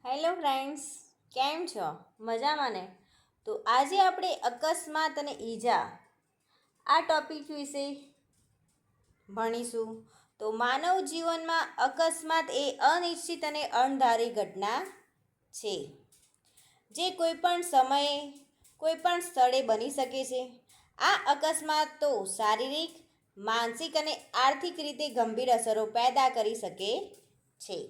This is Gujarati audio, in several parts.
હેલો ફ્રેન્ડ્સ, કેમ છો? મજામાં ને? તો આજે આપણે અકસ્માત અને ઈજા આ ટોપિક વિશે ભણીશું. તો માનવ જીવનમાં અકસ્માત એ અનિશ્ચિત અને અણધારી ઘટના છે, જે કોઈપણ સમયે કોઈપણ સ્થળે બની શકે છે. આ અકસ્માતો શારીરિક, માનસિક અને આર્થિક રીતે ગંભીર અસરો પેદા કરી શકે છે.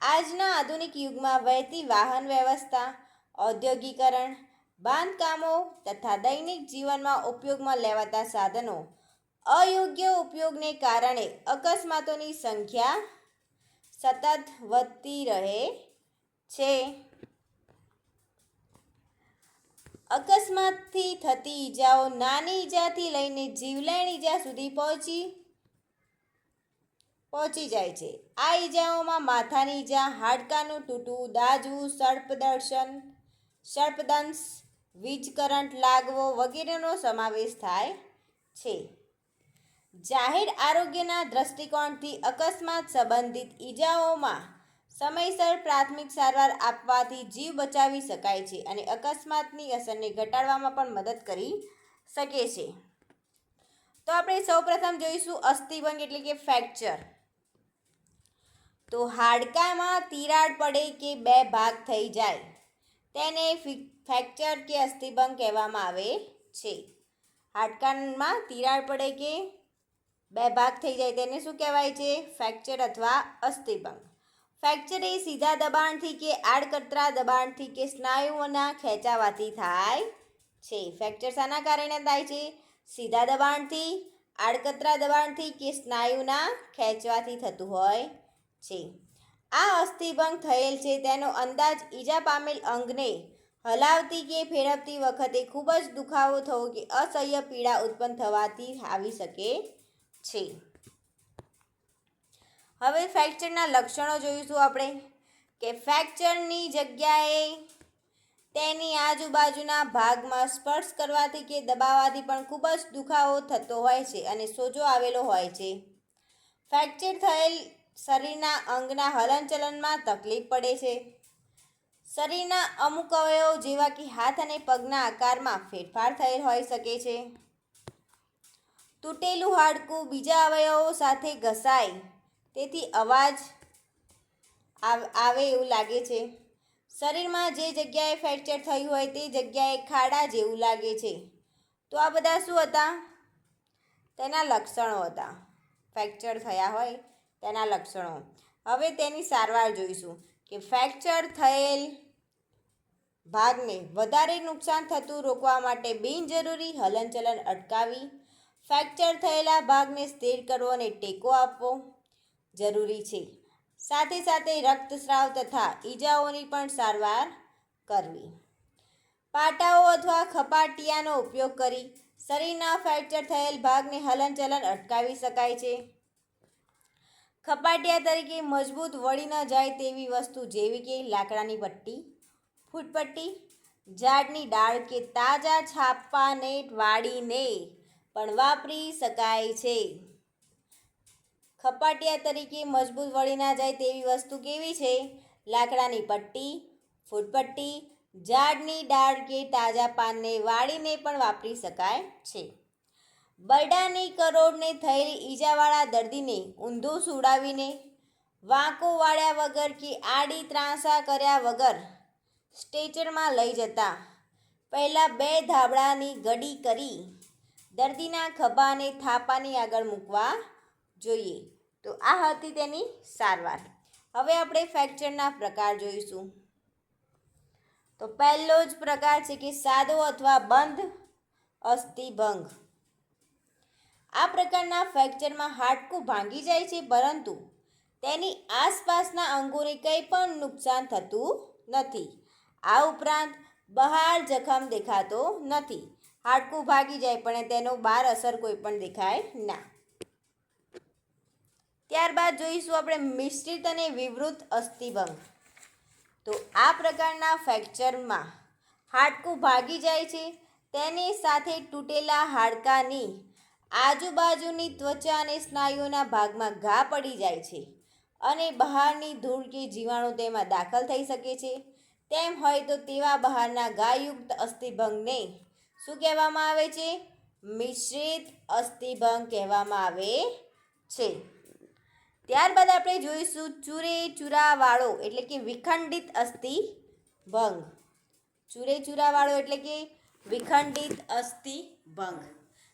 આજના આધુનિક યુગમાં વહેતી વાહન વ્યવસ્થા, ઔદ્યોગિકરણ, બાંધકામો તથા દૈનિક જીવનમાં ઉપયોગમાં લેવાતા સાધનો અયોગ્ય ઉપયોગને કારણે અકસ્માતોની સંખ્યા સતત વધતી રહે છે. અકસ્માતથી થતી ઈજાઓ નાની ઈજાથી લઈને જીવલેણ ઈજા સુધી પહોંચી જાય છે. આ ઈજાઓમાં માથાની ઈજા, હાડકાનું તૂટવું, દાઝવું, સર્પદંશ, વીજ કરંટ લાગવો વગેરેનો સમાવેશ થાય છે. જાહેર આરોગ્યના દૃષ્ટિકોણથી અકસ્માત સંબંધિત ઈજાઓમાં સમયસર પ્રાથમિક સારવાર આપવાથી જીવ બચાવી શકાય છે અને અકસ્માતની અસરને ઘટાડવામાં પણ મદદ કરી શકે છે. તો આપણે સૌપ્રથમ જોઈશું અસ્થિભંગ એટલે કે ફ્રેક્ચર. તો હાડકામાં તિરાડ પડે કે બે ભાગ થઈ જાય તેને ફ્રેક્ચર કે અસ્થિભંગ કહેવામાં આવે છે. હાડકામાં તિરાડ પડે કે બે ભાગ થઈ જાય તેને શું કહેવાય છે? ફ્રેક્ચર અથવા અસ્થિભંગ. ફ્રેક્ચર એ સીધા દબાણથી કે આડકતરા દબાણથી કે સ્નાયુઓના ખેંચાવાથી થાય છે. ફ્રેક્ચર શાના કારણે થાય છે? સીધા દબાણથી, આડકતરા દબાણથી કે સ્નાયુના ખેંચવાથી થતું હોય છે. આ અસ્થિભંગ થયેલ છે તેનો અંદાજ ઈજા પામેલ અંગને હલાવતી કે ફેરવતી વખતે ખૂબ જ દુખાવો થવો કે અસહ્ય પીડા ઉત્પન્ન થવાથી આવી શકે છે. હવે ફ્રેક્ચરના લક્ષણો જોઈશું આપણે કે ફ્રેક્ચરની જગ્યાએ તેની આજુબાજુના ભાગમાં સ્પર્શ કરવાથી કે દબાવવાથી પણ ખૂબ જ દુખાવો થતો હોય છે અને સોજો આવેલો હોય છે. ફ્રેક્ચર થયેલ શરીરના અંગના હલનચલનમાં તકલીફ પડે છે. શરીરના અમુક અવયવો જેવા કે હાથ અને પગના આકારમાં ફેરફાર થયેલ હોઈ શકે છે. તૂટેલું હાડકું બીજા અવયવો સાથે ઘસાય તેથી અવાજ આવે એવું લાગે છે. શરીરમાં જે જગ્યાએ ફ્રેક્ચર થયું હોય તે જગ્યાએ ખાડા જેવું લાગે છે. તો આ બધા શું હતા? તેના લક્ષણો હતા. ફ્રેક્ચર થયા હોય તેના લક્ષણો. હવે તેની સારવાર જોઈશું કે ફ્રેક્ચર થયેલ ભાગને વધારે નુકસાન થતું રોકવા માટે બિનજરૂરી હલનચલન અટકાવી, ફ્રેક્ચર થયેલા ભાગને સ્થિર કરવો અને ટેકો આપવો જરૂરી છે. સાથે સાથે રક્તસ્રાવ તથા ઈજાઓની પણ સારવાર કરવી. પાટાઓ અથવા ખપાટિયાનો ઉપયોગ કરી શરીરના ફ્રેક્ચર થયેલ ભાગને હલનચલન અટકાવી શકાય છે. ખપાટિયા તરીકે મજબૂત વળી ન જાય તેવી વસ્તુ જેવી કે લાકડાની પટ્ટી, ફૂટપટ્ટી, ઝાડની ડાળ કે તાજા છાપાને વાળીને પણ વાપરી શકાય છે. ખપાટિયા તરીકે મજબૂત વળી ના જાય તેવી વસ્તુ કેવી છે? લાકડાની પટ્ટી, ફૂટપટ્ટી, ઝાડની ડાળ કે તાજા પાનને વાળીને પણ વાપરી શકાય છે. બરડાની કરોડને થયેલી ઈજાવાળા દર્દીને ઊંધું સુડાવીને વાંકો વાળ્યા વગર કે આડી ત્રાંસા કર્યા વગર સ્ટ્રેચરમાં લઈ જતા પહેલાં 2 ધાબળાની ગડી કરી દર્દીના ખભાને થાપાની આગળ મૂકવા જોઈએ. તો આ હતી તેની સારવાર. હવે આપણે ફ્રેક્ચરના પ્રકાર જોઈશું. તો પહેલો જ પ્રકાર છે કે સાદો અથવા બંધ અસ્થિભંગ. આ પ્રકારના ફ્રેક્ચરમાં હાડકું ભાંગી જાય છે પરંતુ તેની આસપાસના અંગોને કંઈ પણ નુકસાન થતું નથી. આ ઉપરાંત બહાર જખમ દેખાતો નથી. હાડકું ભાગી જાય પણ તેનો બહાર અસર કોઈ પણ દેખાય ના. ત્યારબાદ જોઈશું આપણે મિશ્રિત અને વિવૃત અસ્થિભંગ. તો આ પ્રકારના ફ્રેક્ચરમાં હાડકું ભાગી જાય છે તેની સાથે તૂટેલા હાડકાની આજુબાજુની ત્વચા અને સ્નાયુઓના ભાગમાં ઘા પડી જાય છે અને બહારની ધૂળ કે જીવાણુ તેમાં દાખલ થઈ શકે છે. તેમ હોય તો તેવા બહારના ગાયુક્ત અસ્થિભંગને શું કહેવામાં આવે છે? મિશ્રિત અસ્થિભંગ કહેવામાં આવે છે. ત્યારબાદ આપણે જોઈશું ચૂરે ચૂરાવાળો એટલે કે વિખંડિત અસ્થિભંગ. ચૂરે ચૂરાવાળો એટલે કે વિખંડિત અસ્થિભંગ,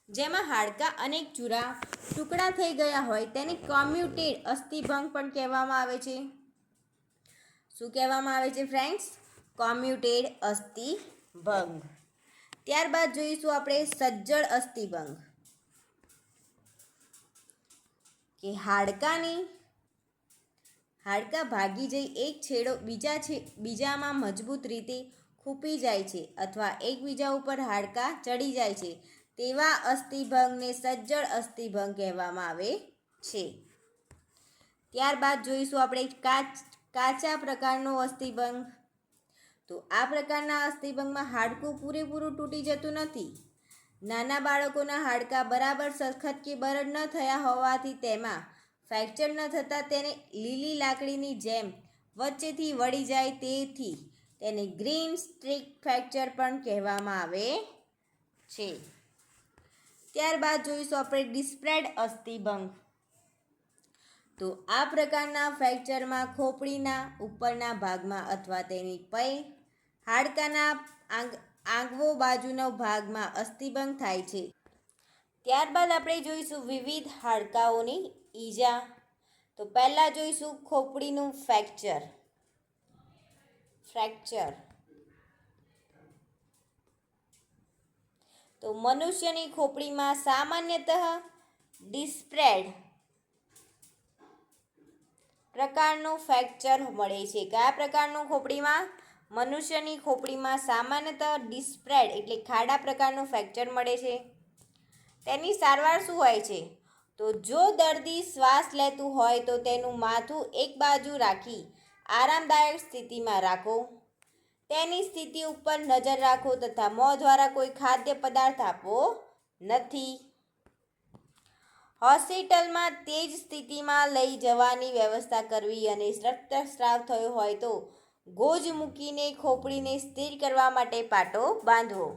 જેમાં હાડકાં અનેક ચૂરા ટુકડા થઈ ગયા હોય તેને કોમ્યુટેડ અસ્થિભંગ પણ કહેવામાં આવે છે. શું કહેવામાં આવે છે ફ્રેન્ડ્સ? કોમ્યુટેડ અસ્થિભંગ. ત્યારબાદ જોઈશું આપણે સજ્જડ અસ્થિભંગ, કે હાડકાં ભાગી જઈ એક છેડો બીજામાં મજબૂત રીતે ખૂંપી જાય છે અથવા એકબીજા ઉપર હાડકાં ચડી જાય છે તેવા અસ્થિભંગને સજ્જડ અસ્થિભંગ કહેવામાં આવે છે. ત્યારબાદ જોઈશું આપણે કાચા પ્રકારનો અસ્થિભંગ. તો આ પ્રકારના અસ્થિભંગમાં હાડકું પૂરેપૂરું તૂટી જતું નથી. નાના બાળકોના હાડકાં બરાબર સખત કે બરડ ન થયા હોવાથી તેમાં ફ્રેક્ચર ન થતાં તેને લીલી લાકડીની જેમ વચ્ચેથી વળી જાય, તેથી તેને ગ્રીન સ્ટ્રીક ફ્રેક્ચર પણ કહેવામાં આવે છે. ત્યારબાદ જોઈશું આપણે ડિસ્પ્રેડ અસ્થિભંગ. તો આ પ્રકારના ફ્રેક્ચરમાં ખોપડીના ઉપરના ભાગમાં અથવા તેની પૈ હાડકાના આગવો બાજુનો ભાગમાં અસ્થિભંગ થાય છે. ત્યારબાદ આપણે જોઈશું વિવિધ હાડકાઓની ઈજા. તો પહેલાં જોઈશું ખોપડીનું ફ્રેક્ચર. તો મનુષ્યની ખોપડીમાં સામાન્યતઃ ડિસ્પ્રેડ પ્રકારનું ફ્રેક્ચર મળે છે. કયા પ્રકારનું ખોપડીમાં? મનુષ્યની ખોપડીમાં સામાન્યતઃ ડિસ્પ્રેડ એટલે ખાડા પ્રકારનું ફ્રેક્ચર મળે છે. તેની સારવાર શું હોય છે? તો જો દર્દી શ્વાસ લેતું હોય તો તેનું માથું એક બાજુ રાખી આરામદાયક સ્થિતિમાં રાખો. તેની સ્થિતિ ઉપર નજર રાખો તથા મોં દ્વારા કોઈ ખાદ્ય પદાર્થ આપવો નથી. હોસ્પિટલમાં તે જ સ્થિતિમાં લઈ જવાની વ્યવસ્થા કરવી અને રક્તસ્રાવ થયો હોય તો ગોજ મૂકીને ખોપડીને સ્થિર કરવા માટે પાટો બાંધવો.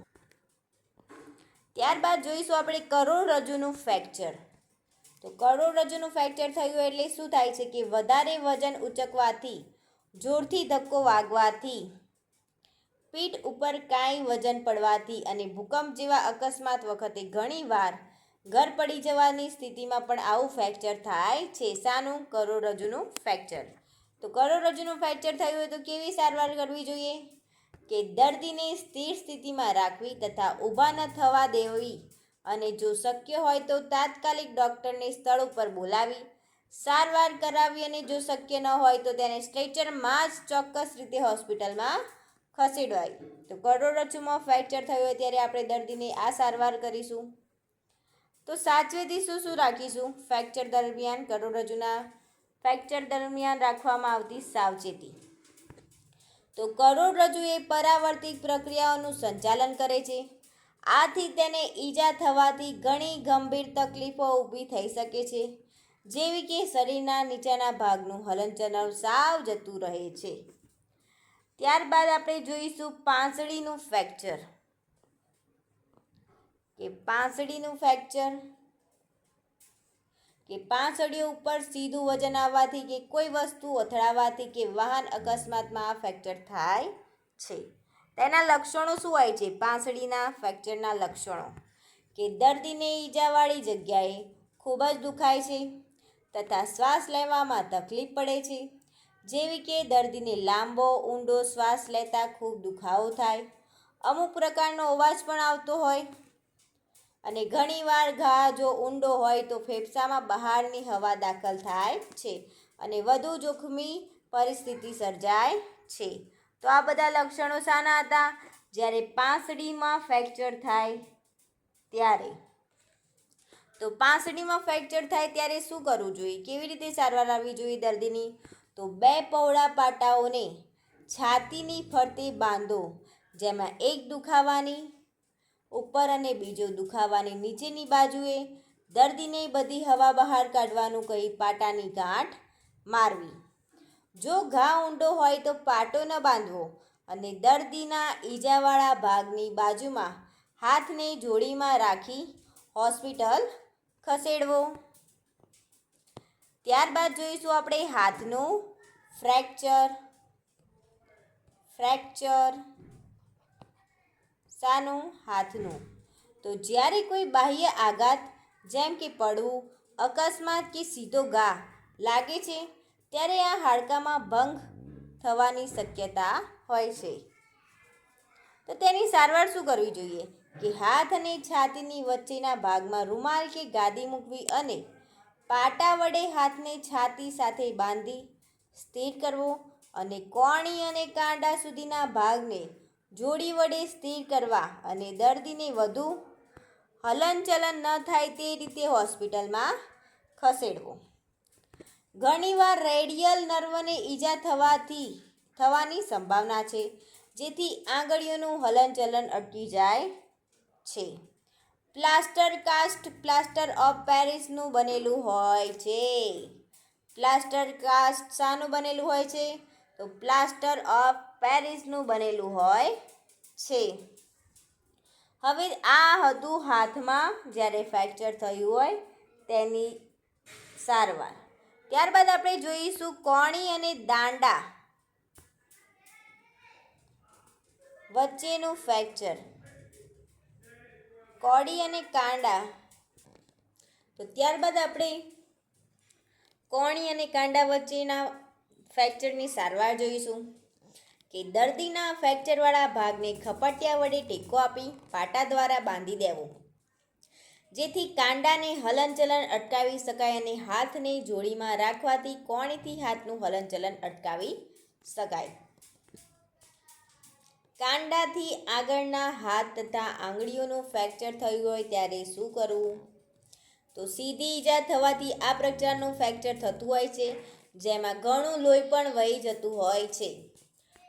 ત્યારબાદ જોઈશું આપણે કરોડરજ્જુનું ફ્રેક્ચર. તો કરોડરજ્જુનું ફ્રેક્ચર થયું એટલે શું થાય છે કે વધારે વજન ઉચકવાથી, જોરથી ધક્કો વાગવાથી, પીઠ ઉપર કાંઈ વજન પડવાથી અને ભૂકંપ જેવા અકસ્માત વખતે ઘણીવાર ઘર પડી જવાની સ્થિતિમાં પણ આવું ફ્રેક્ચર થાય છે. શાનું? કરોડરજ્જુનું ફ્રેક્ચર. તો કરોડરજ્જુનું ફ્રેક્ચર થયું હોય તો કેવી સારવાર કરવી જોઈએ? કે દર્દીને સ્થિર સ્થિતિમાં રાખવી તથા ઊભા ન થવા દેવી અને જો શક્ય હોય તો તાત્કાલિક ડૉક્ટરને સ્થળ ઉપર બોલાવી સારવાર કરાવી અને જો શક્ય ન હોય તો તેને સ્ટ્રેચરમાં જ ચોક્કસ રીતે હોસ્પિટલમાં ખસેડવાય. તો કરોડરજ્જુમાં ફ્રેક્ચર થયું હોય ત્યારે આપણે દર્દીને આ સારવાર કરીશું. તો સાવચેતી શું રાખીશું ફ્રેક્ચર દરમિયાન? કરોડરજ્જુના ફ્રેક્ચર દરમિયાન રાખવામાં આવતી સાવચેતી. તો કરોડરજ્જુ એ પરાવર્તિત પ્રક્રિયાઓનું સંચાલન કરે છે. આથી તેને ઈજા થવાથી ઘણી ગંભીર તકલીફો ઊભી થઈ શકે છે, જેવી કે શરીરના નીચેના ભાગનું હલનચલન સાવ જતું રહે છે. ત્યારબાદ આપણે જોઈશું પાંસળીનું ફ્રેક્ચર. કે પાંસળીઓ ઉપર સીધું વજન આવવાથી કે કોઈ વસ્તુ અથડાવાથી કે વાહન અકસ્માતમાં આ ફ્રેક્ચર થાય છે. તેના લક્ષણો શું હોય છે? પાંસળીના ફ્રેક્ચરના લક્ષણો કે દર્દીને ઈજાવાળી જગ્યાએ ખૂબ જ દુખાય છે તથા શ્વાસ લેવામાં તકલીફ પડે છે, જેવી કે દર્દીને લાંબો ઊંડો શ્વાસ લેતા ખૂબ દુખાવો થાય, અમુક પ્રકારનો અવાજ પણ આવતો હોય અને ઘણીવાર ઘા જો ઊંડો હોય તો ફેફસામાં બહારની હવા દાખલ થાય છે અને વધુ જોખમી પરિસ્થિતિ સર્જાય છે. તો આ બધા લક્ષણો શાના હતા? જ્યારે પાંસળીમાં ફ્રેક્ચર થાય ત્યારે. તો પાંસળીમાં ફ્રેક્ચર થાય ત્યારે શું કરવું જોઈએ? કેવી રીતે સારવાર આપવી જોઈએ દર્દીની? તો 2 પહોળા પાટાઓને છાતીની ફરતે બાંધો, જેમાં એક દુખાવાની ઉપર અને બીજો દુખાવાની નીચેની બાજુએ. દર્દીને બધી હવા બહાર કાઢવાનું કહી પાટાની ગાંઠ મારવી. જો ઘા ઊંડો હોય તો પાટો ન બાંધવો અને દર્દીના ઈજાવાળા ભાગની બાજુમાં હાથને જોડીમાં રાખી હોસ્પિટલ ખસેડવો. ત્યારબાદ જોઈશું આપણે હાથનું ફ્રેક્ચર. શાનું? હાથનું. તો જ્યારે કોઈ બાહ્ય આઘાત જેમ કે પડવું, અકસ્માત કે સીધો ઘા લાગે છે ત્યારે આ હાડકામાં ભંગ થવાની શક્યતા હોય છે. તો તેની સારવાર શું કરવી જોઈએ? કે હાથ અને છાતીની વચ્ચેના ભાગમાં રૂમાલ કે ગાદી મૂકવી અને પાટા વડે હાથને છાતી સાથે બાંધી સ્થિર કરવો અને કોણી અને કાંડા સુધીના ભાગને જોડી વડે સ્થિર કરવા અને દર્દીને વધુ હલનચલન ન થાય તે રીતે હોસ્પિટલમાં ખસેડવો. ઘણીવાર રેડિયલ નર્વને ઈજા થવાની સંભાવના છે, જેથી આંગળીઓનું હલનચલન અટકી જાય છે. પ્લાસ્ટર ઓફ પેરિસનું બનેલું હોય છે. પ્લાસ્ટર કાસ્ટ શાનું બનેલું હોય છે? તો પ્લાસ્ટર ઓફ પેરિસનું બનેલું હોય છે. હવે આ હતું હાથમાં જ્યારે ફ્રેક્ચર થયું હોય તેની સારવાર. ત્યારબાદ આપણે જોઈશું કોણી અને દાંડા વચ્ચેનું ફ્રેક્ચર. કોડી અને કાંડા. તો ત્યારબાદ આપણે કોણી અને કાંડા વચ્ચેના ફ્રેક્ચરની સારવાર જોઈશું. કે દર્દીના ફ્રેક્ચરવાળા ભાગને ખપટિયા વડે ટેકો આપી પાટા દ્વારા બાંધી દેવો, જેથી કાંડાને હલનચલન અટકાવી શકાય અને હાથને જોડીમાં રાખવાથી કોણીથી હાથનું હલનચલન અટકાવી શકાય. કાંડાથી આગળના હાથ તથા આંગળીઓનું ફ્રેક્ચર થયું હોય ત્યારે શું કરવું? તો સીધી ઈજા થવાથી આ પ્રકારનું ફ્રેક્ચર થતું હોય છે, જેમાં ઘણું લોહી પણ વહી જતું હોય છે.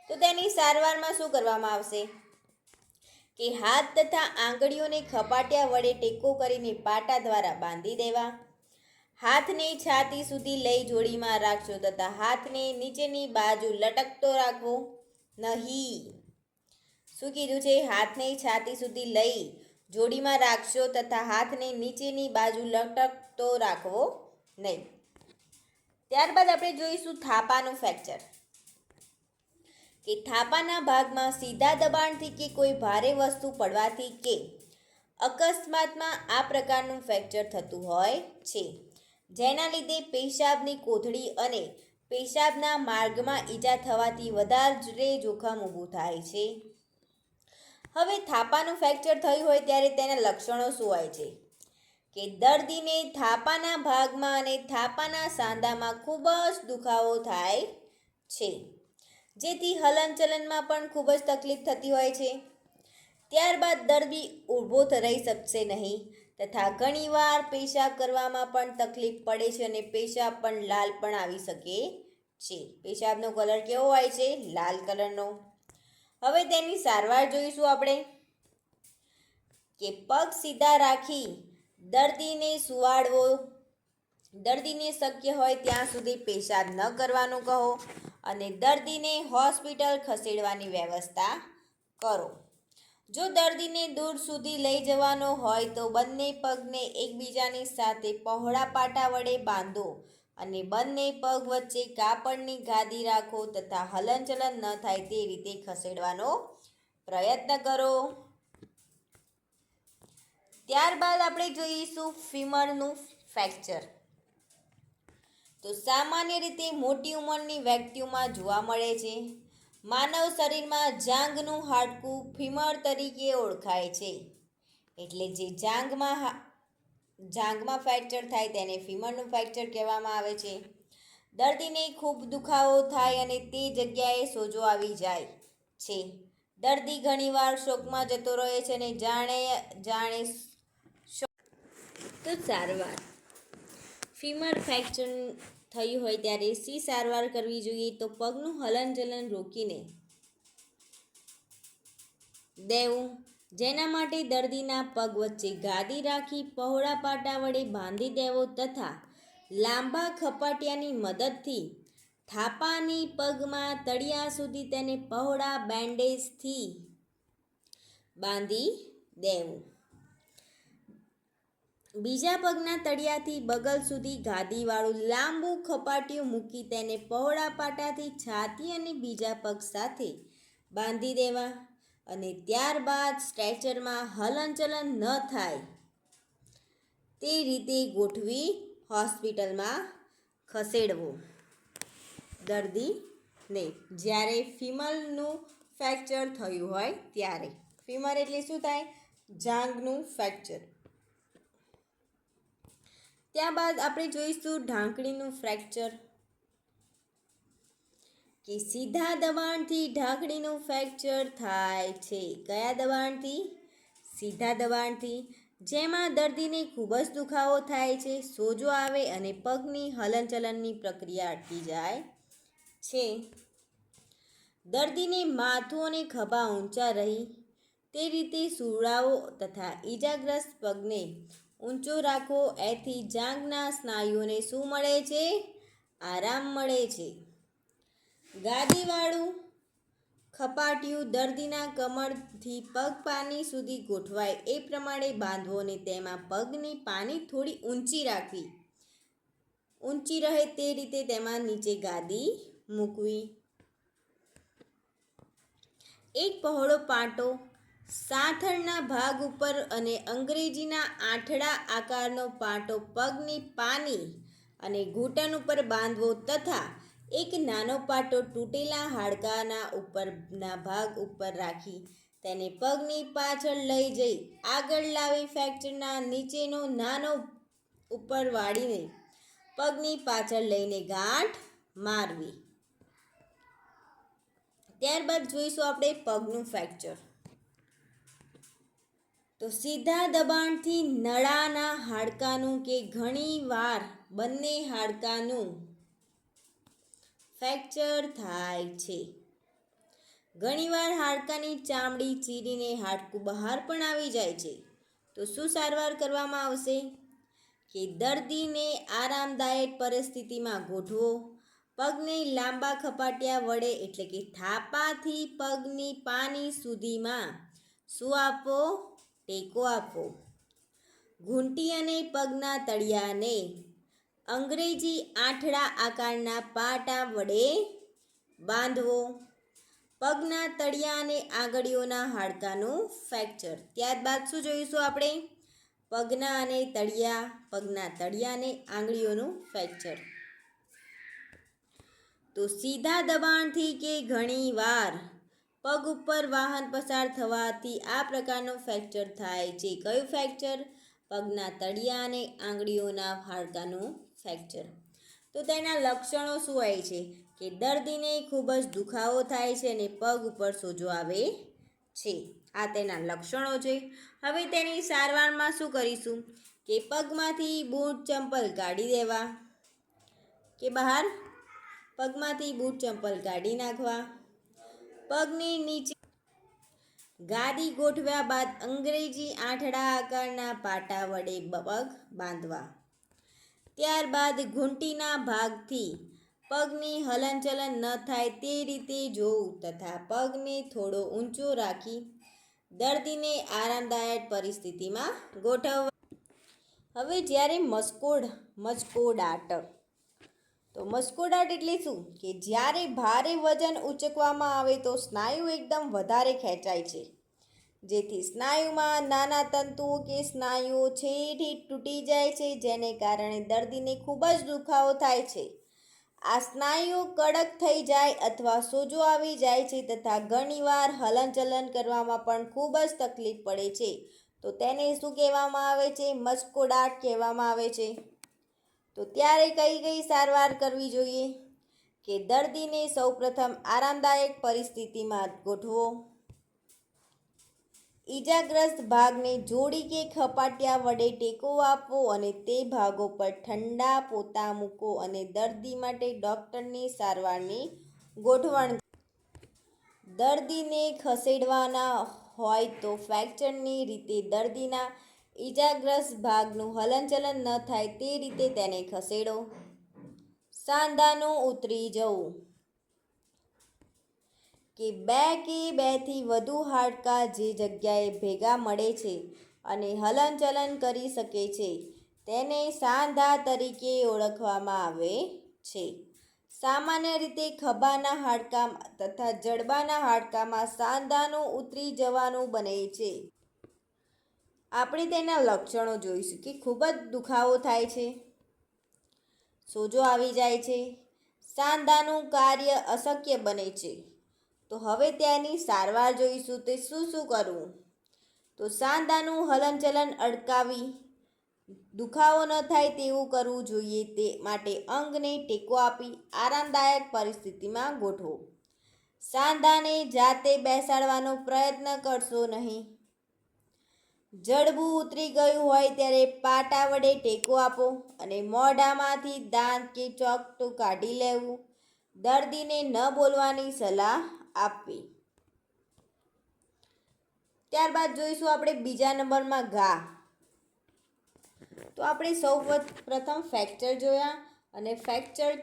તો તેની સારવારમાં શું કરવામાં આવશે? કે હાથ તથા આંગળીઓને ખપાટિયા વડે ટેકો કરીને પાટા દ્વારા બાંધી દેવા. હાથને છાતી સુધી લઈ જોડીમાં રાખશો તથા હાથને નીચેની બાજુ લટકતો રાખવો નહીં. શું કીધું છે? હાથને છાતી સુધી લઈ જોડીમાં રાખશો તથા હાથને નીચેની બાજુ લટકતો રાખવો નહીં. ત્યારબાદ આપણે જોઈશું થાપાનું ફ્રેક્ચર. કે થાપાના ભાગમાં સીધા દબાણથી કે કોઈ ભારે વસ્તુ પડવાથી કે અકસ્માતમાં આ પ્રકારનું ફ્રેક્ચર થતું હોય છે, જેના લીધે પેશાબની કોથળી અને પેશાબના માર્ગમાં ઈજા થવાથી વધારે જોખમ ઊભું થાય છે. હવે થાપાનું ફ્રેક્ચર થયું હોય ત્યારે તેના લક્ષણો શું હોય છે? કે દર્દીને થાપાના ભાગમાં અને થાપાના સાંધામાં ખૂબ જ દુખાવો થાય છે, જેથી હલનચલનમાં પણ ખૂબ જ તકલીફ થતી હોય છે. ત્યારબાદ દર્દી ઊભો રહી શકશે નહીં તથા ઘણીવાર પેશાબ કરવામાં પણ તકલીફ પડે છે અને પેશાબ પણ લાલ પણ આવી શકે છે. પેશાબનો કલર કેવો હોય છે? લાલ કલરનો. હવે તેની સારવાર જોઈશું આપણે. કે પગ સીધા રાખી દર્દીને સુવાડવો. દર્દીને શક્ય હોય ત્યાં સુધી પેશાબ ન કરવાનું કહો અને દર્દીને હોસ્પિટલ ખસેડવાની વ્યવસ્થા કરો. જો દર્દીને દૂર સુધી લઈ જવાનો હોય તો બંને પગને એકબીજાની સાથે પહોળા પાટા વડે બાંધો અને બંને પગ વચ્ચે કાપડની ગાદી રાખો તથા હલનચલન ન થાય તે રીતે ખસેડવાનો પ્રયત્ન કરો. ત્યારબાદ આપણે જોઈશું ફીમરનું ફ્રેક્ચર. તો સામાન્ય રીતે મોટી ઉંમરની વ્યક્તિઓમાં જોવા મળે છે. માનવ શરીરમાં જાંઘનું હાડકું ફીમર તરીકે ઓળખાય છે. એટલે જે જાંઘમાં ફ્રેક્ચર થાય તેને ફીમરનું ફ્રેક્ચર કહેવામાં આવે છે. દર્દીને ખૂબ દુખાવો થાય અને તે જગ્યાએ સોજો આવી જાય છે. દર્દી ઘણીવાર શોકમાં જતો રહે છે અને જાણે તો સારવાર. ફીમર ફ્રેક્ચર થયું હોય ત્યારે શી સારવાર કરવી જોઈએ? તો પગનું હલનચલન રોકીને દેવું, જેના માટે દર્દીના પગ વચ્ચે ગાદી રાખી પહોળા પાટા વડે બાંધી દેવો તથા લાંબા ખપાટિયાની મદદથી થાપાની પગમાં તળિયા સુધી તેને પહોળા બેન્ડેજથી બાંધી દેવું. બીજા પગના તળિયાથી બગલ સુધી ગાદીવાળું લાંબુ ખપાટિયું મૂકી તેને પહોળા પાટાથી છાતી અને બીજા પગ સાથે બાંધી દેવા અને ત્યારબાદ સ્ટ્રેચરમાં હલનચલન ન થાય તે રીતે ગોઠવી હોસ્પિટલમાં ખસેડવો દર્દીને. જ્યારે ફીમરનું ફ્રેક્ચર થયું હોય ત્યારે. ફીમર એટલે શું થાય? જાંઘનું ફ્રેક્ચર. ત્યારબાદ આપણે જોઈશું ઢાંકણીનું ફ્રેક્ચર, કે સીધા દબાણથી ઢાંકણીનું ફ્રેક્ચર થાય છે. કયા દબાણથી? સીધા દબાણથી, જેમાં દર્દીને ખૂબ જ દુખાવો થાય છે, સોજો આવે અને પગની હલનચલનની પ્રક્રિયા અટકી જાય છે. દર્દીને માથું અને ખભા ઊંચા રહી તે રીતે સુવડાવો તથા ઈજાગ્રસ્ત પગને ઊંચો રાખો. એથી જાંઘના સ્નાયુઓને શું મળે છે? આરામ મળે છે. ગાદીવાળું ખપાટિયું દર્દીના કમરથી પગ પાની સુધી ગોઠવાય એ પ્રમાણે બાંધવો અને તેમાં પગની પાની થોડી ઊંચી રાખવી. ઊંચી રહે તે રીતે તેમાં નીચે ગાદી મૂકવી. એક પહોળો પાટો સાથળના ભાગ ઉપર અને અંગ્રેજીના આંઠડા આકારનો પાટો પગની પાની અને ઘૂંટણ ઉપર બાંધવો તથા એક નાનો પાટો તૂટેલા હાડકાના ઉપરના ભાગ ઉપર રાખી તેને પગની પાછળ લઈ જઈ આગળ લાવી ફ્રેક્ચરના નીચેનો નાનો ઉપર વાળીને પગની પાછળ લઈને ગાંઠ મારવી. ત્યારબાદ જોઈશું આપણે પગનું ફ્રેક્ચર. તો સીધા દબાણથી નળાના હાડકાનું કે ઘણીવાર બંને હાડકાનું ફ્રેક્ચર થાય છે. ઘણીવાર હાડકાની ચામડી ચીરીને હાડકું બહાર પણ આવી જાય છે. તો શું સારવાર કરવામાં આવશે? કે દર્દીને આરામદાયક પરિસ્થિતિમાં ગોઠવો. પગને લાંબા ખપાટિયા વડે એટલે કે થાપાથી પગની પાની સુધીમાં શું આપો? ટેકો આપો. ઘૂંટી અને પગના તળિયાને અંગ્રેજી આંઠડા આકારના પાટા વડે બાંધવો. પગના તળિયા અને આંગળીઓના હાડકાનું ફ્રેક્ચર. ત્યારબાદ શું જોઈશું આપણે? પગના તળિયા અને આંગળીઓનું ફ્રેક્ચર. તો સીધા દબાણથી કે ઘણીવાર પગ ઉપર વાહન પસાર થવાથી આ પ્રકારનું ફ્રેક્ચર થાય છે. કયું ફ્રેક્ચર? પગના તળિયા અને આંગળીઓના હાડકાનું ફ્રેક્ચર. તો તેના લક્ષણો શું હોય છે? કે દર્દીને ખૂબ જ દુખાવો થાય છે અને પગ ઉપર સોજો આવે છે. આ તેના લક્ષણો છે. હવે તેની સારવારમાં શું કરીશું? કે પગમાંથી બૂટ ચંપલ કાઢી દેવા કે બહાર પગમાંથી બૂટ ચંપલ કાઢી નાખવા. પગની નીચે ગાદી ગોઠવ્યા બાદ અંગ્રેજી આંઠડા આકારના પાટા વડે પગ બાંધવા. ત્યારબાદ ઘૂંટીના ભાગથી પગની હલનચલન ન થાય તે રીતે જોવું તથા પગને થોડો ઊંચો રાખી દર્દીને આરામદાયક પરિસ્થિતિમાં ગોઠવવા. હવે જ્યારે મસ્કોડાટ. તો મસ્કોડાટ એટલે શું? કે જ્યારે ભારે વજન ઉંચકવામાં આવે તો સ્નાયુ એકદમ વધારે ખેંચાય છે, જેથી સ્નાયુમાં નાના તંતુઓ કે સ્નાયુઓ છેડી તૂટી જાય છે, જેને કારણે દર્દીને ખૂબ જ દુખાવો થાય છે. આ સ્નાયુઓ કડક થઈ જાય અથવા સોજો આવી જાય છે તથા ઘણીવાર હલનચલન કરવામાં પણ ખૂબ જ તકલીફ પડે છે. તો તેને શું કહેવામાં આવે છે? મસ્કોડાટ કહેવામાં આવે છે. તો ત્યારે કઈ સારવાર કરવી જોઈએ? કે દર્દીને સૌપ્રથમ આરામદાયક પરિસ્થિતિમાં ગોઠવો. ઈજાગ્રસ્ત ભાગને જોડી કે ખપાટિયા વડે ટેકો આપવો અને તે ભાગો પર ઠંડા પોતા મૂકો અને દર્દી માટે ડૉક્ટરની સારવારની ગોઠવણ. દર્દીને ખસેડવાના હોય તો ફ્રેક્ચરની રીતે દર્દીના ઈજાગ્રસ્ત ભાગનું હલનચલન ન થાય તે રીતે તેને ખસેડો. સાંધાનું ઉતરી જવું કે બેથી વધુ હાડકાં જે જગ્યાએ ભેગા મળે છે અને હલનચલન કરી શકે છે તેને સાંધા તરીકે ઓળખવામાં આવે છે. સામાન્ય રીતે ખભાના હાડકાં તથા જડબાના હાડકાંમાં સાંધાનું ઉતરી જવાનું બને છે. આપણે તેના લક્ષણો જોઈશું કે ખૂબ જ દુખાવો થાય છે, સોજો આવી જાય છે, સાંધાનું કાર્ય અશક્ય બને છે. તો હવે તેની સારવાર જોઈશું. તે શું કરવું? તો સાંધાનું હલનચલન અટકાવી દુખાવો ન થાય તેવું કરવું જોઈએ. તે માટે અંગને ટેકો આપી આરામદાયક પરિસ્થિતિમાં ગોઠવો. સાંધાને જાતે બેસાડવાનો પ્રયત્ન કરશો નહીં. જડબું ઉતરી ગયું હોય ત્યારે પાટા વડે ટેકો આપો અને મોઢામાંથી દાંત કે ચોકઠું કાઢી લેવું. દર્દીને ન બોલવાની સલાહ આપવી. ત્યારબાદ જોઈશું આપણે બીજા નંબરમાં ઘા. તો આપણે સૌ પ્રથમ ફ્રેક્ચર જોયા અને ફ્રેક્ચર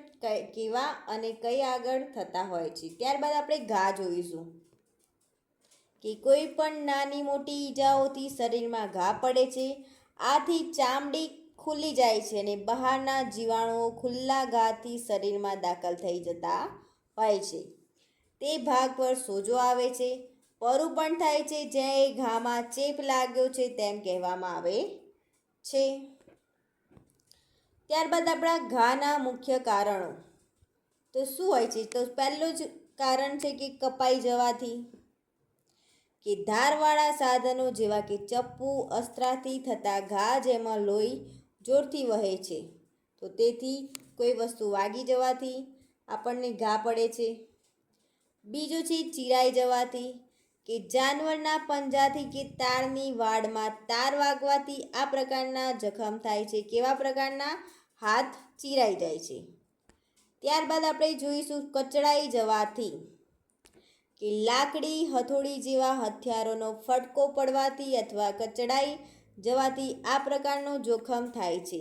કેવા અને કઈ આગળ થતા હોય છે. ત્યારબાદ આપણે ઘા જોઈશું કે કોઈ પણ નાની મોટી ઈજાઓથી શરીરમાં ઘા પડે છે. આથી ચામડી ખુલી જાય છે અને બહારના જીવાણુઓ ખુલ્લા ઘાથી શરીરમાં દાખલ થઈ જતા હોય છે. તે ભાગ પર સોજો આવે છે, પરું પણ થાય છે, જ્યાં ઘામાં ચેપ લાગ્યો છે તેમ કહેવામાં આવે છે. ત્યારબાદ આપણા ઘાના મુખ્ય કારણો તો શું હોય છે? તો પહેલું જ કારણ છે કે કપાઈ જવાથી, કે ધારવાળા સાધનો જેવા કે ચપ્પુ, અસ્ત્રાથી થતા ઘા જેમાં લોહી જોરથી વહે છે. તો તેથી કોઈ વસ્તુ વાગી જવાથી આપણને ઘા પડે છે. બીજું છે ચીરાઈ જવાથી, કે જાનવરના પંજાથી કે તારની વાડમાં તાર વાગવાથી આ પ્રકારના જખમ થાય છે. કેવા પ્રકારના? હાથ ચીરાઈ જાય છે. ત્યારબાદ આપણે જોઈશું કચડાઈ જવાથી, કે લાકડી, હથોડી જેવા હથિયારોનો ફટકો પડવાથી અથવા કચડાઈ જવાથી આ પ્રકારનું જોખમ થાય છે,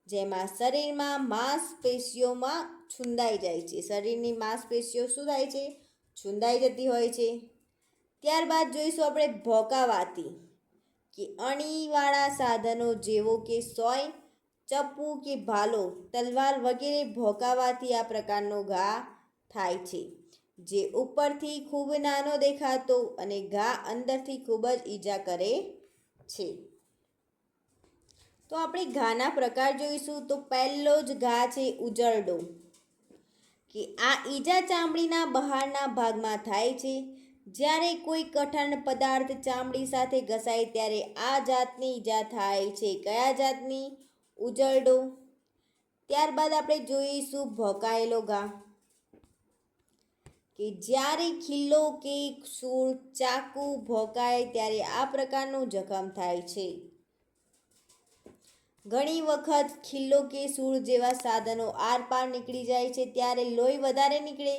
જેમાં શરીરમાં માંસપેશીઓમાં છૂંદાઈ જાય છે. શરીરની માંસપેશીઓ શું થાય છે? છૂંદાઈ જતી હોય છે. ત્યારબાદ જોઈશું આપણે ભોંકાવાથી, કે અણીવાળા સાધનો જેવો કે સોય, ચપ્પુ કે ભાલો, તલવાર વગેરે ભોંકાવાથી આ પ્રકારનો ઘા થાય છે, જે ઉપરથી ખૂબ નાનો દેખાતો અને ઘા અંદરથી ખૂબ જ ઈજા કરે છે. તો આપણે ઘાના પ્રકાર જોઈશું. તો પહેલો જ ઘા છે ઉજરડો, કે આ ઈજા ચામડીના બહારના ભાગમાં થાય છે. જ્યારે કોઈ કઠણ પદાર્થ ચામડી સાથે ઘસાય ત્યારે આ જાતની ઈજા થાય છે. કયા જાતની? ઉજરડો. ત્યારબાદ આપણે જોઈશું ભોંકાયેલો ઘા, કે જ્યારે ખીલ્લો કે સૂળ, ચાકુ ભોંકાય ત્યારે આ પ્રકારનું જખમ થાય છે. ઘણી વખત ખીલ્લો કે સૂળ જેવા સાધનો આરપાર નીકળી જાય છે. ત્યારે લોહી વધારે નીકળે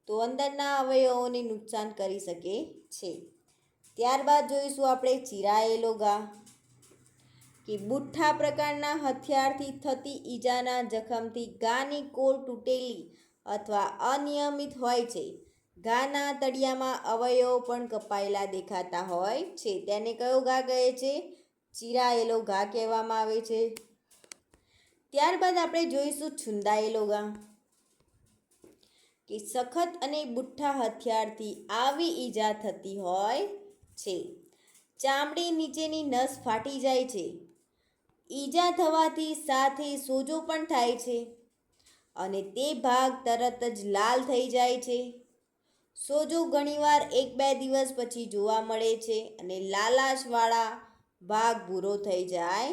તો અંદરના અવયવોને નુકસાન કરી શકે છે. ત્યારબાદ જોઈશું આપણે ચીરાયેલો ઘા, કે બુઠ્ઠા પ્રકારના હથિયારથી થતી ઈજાના જખમથી ઘાની કોર તૂટેલી અથવા અનિયમિત હોય છે. ઘાના તળિયામાં અવયવો પણ કપાયેલા દેખાતા હોય છે. તેને કયો ઘા કહે છે? ચીરાયેલો ઘા કહેવામાં આવે છે. ત્યારબાદ આપણે જોઈશું છૂંદાયેલો ઘા, કે સખત અને બુઠ્ઠા હથિયારથી આવી ઈજા થતી હોય છે. ચામડી નીચેની નસ ફાટી જાય છે. ઈજા થવાથી સાથે સોજો પણ થાય છે અને તે ભાગ તરત જ લાલ થઈ જાય છે. સોજો ઘણીવાર 1-2 દિવસ પછી જોવા મળે છે અને લાલાશવાળા ભાગ ભૂરો થઈ જાય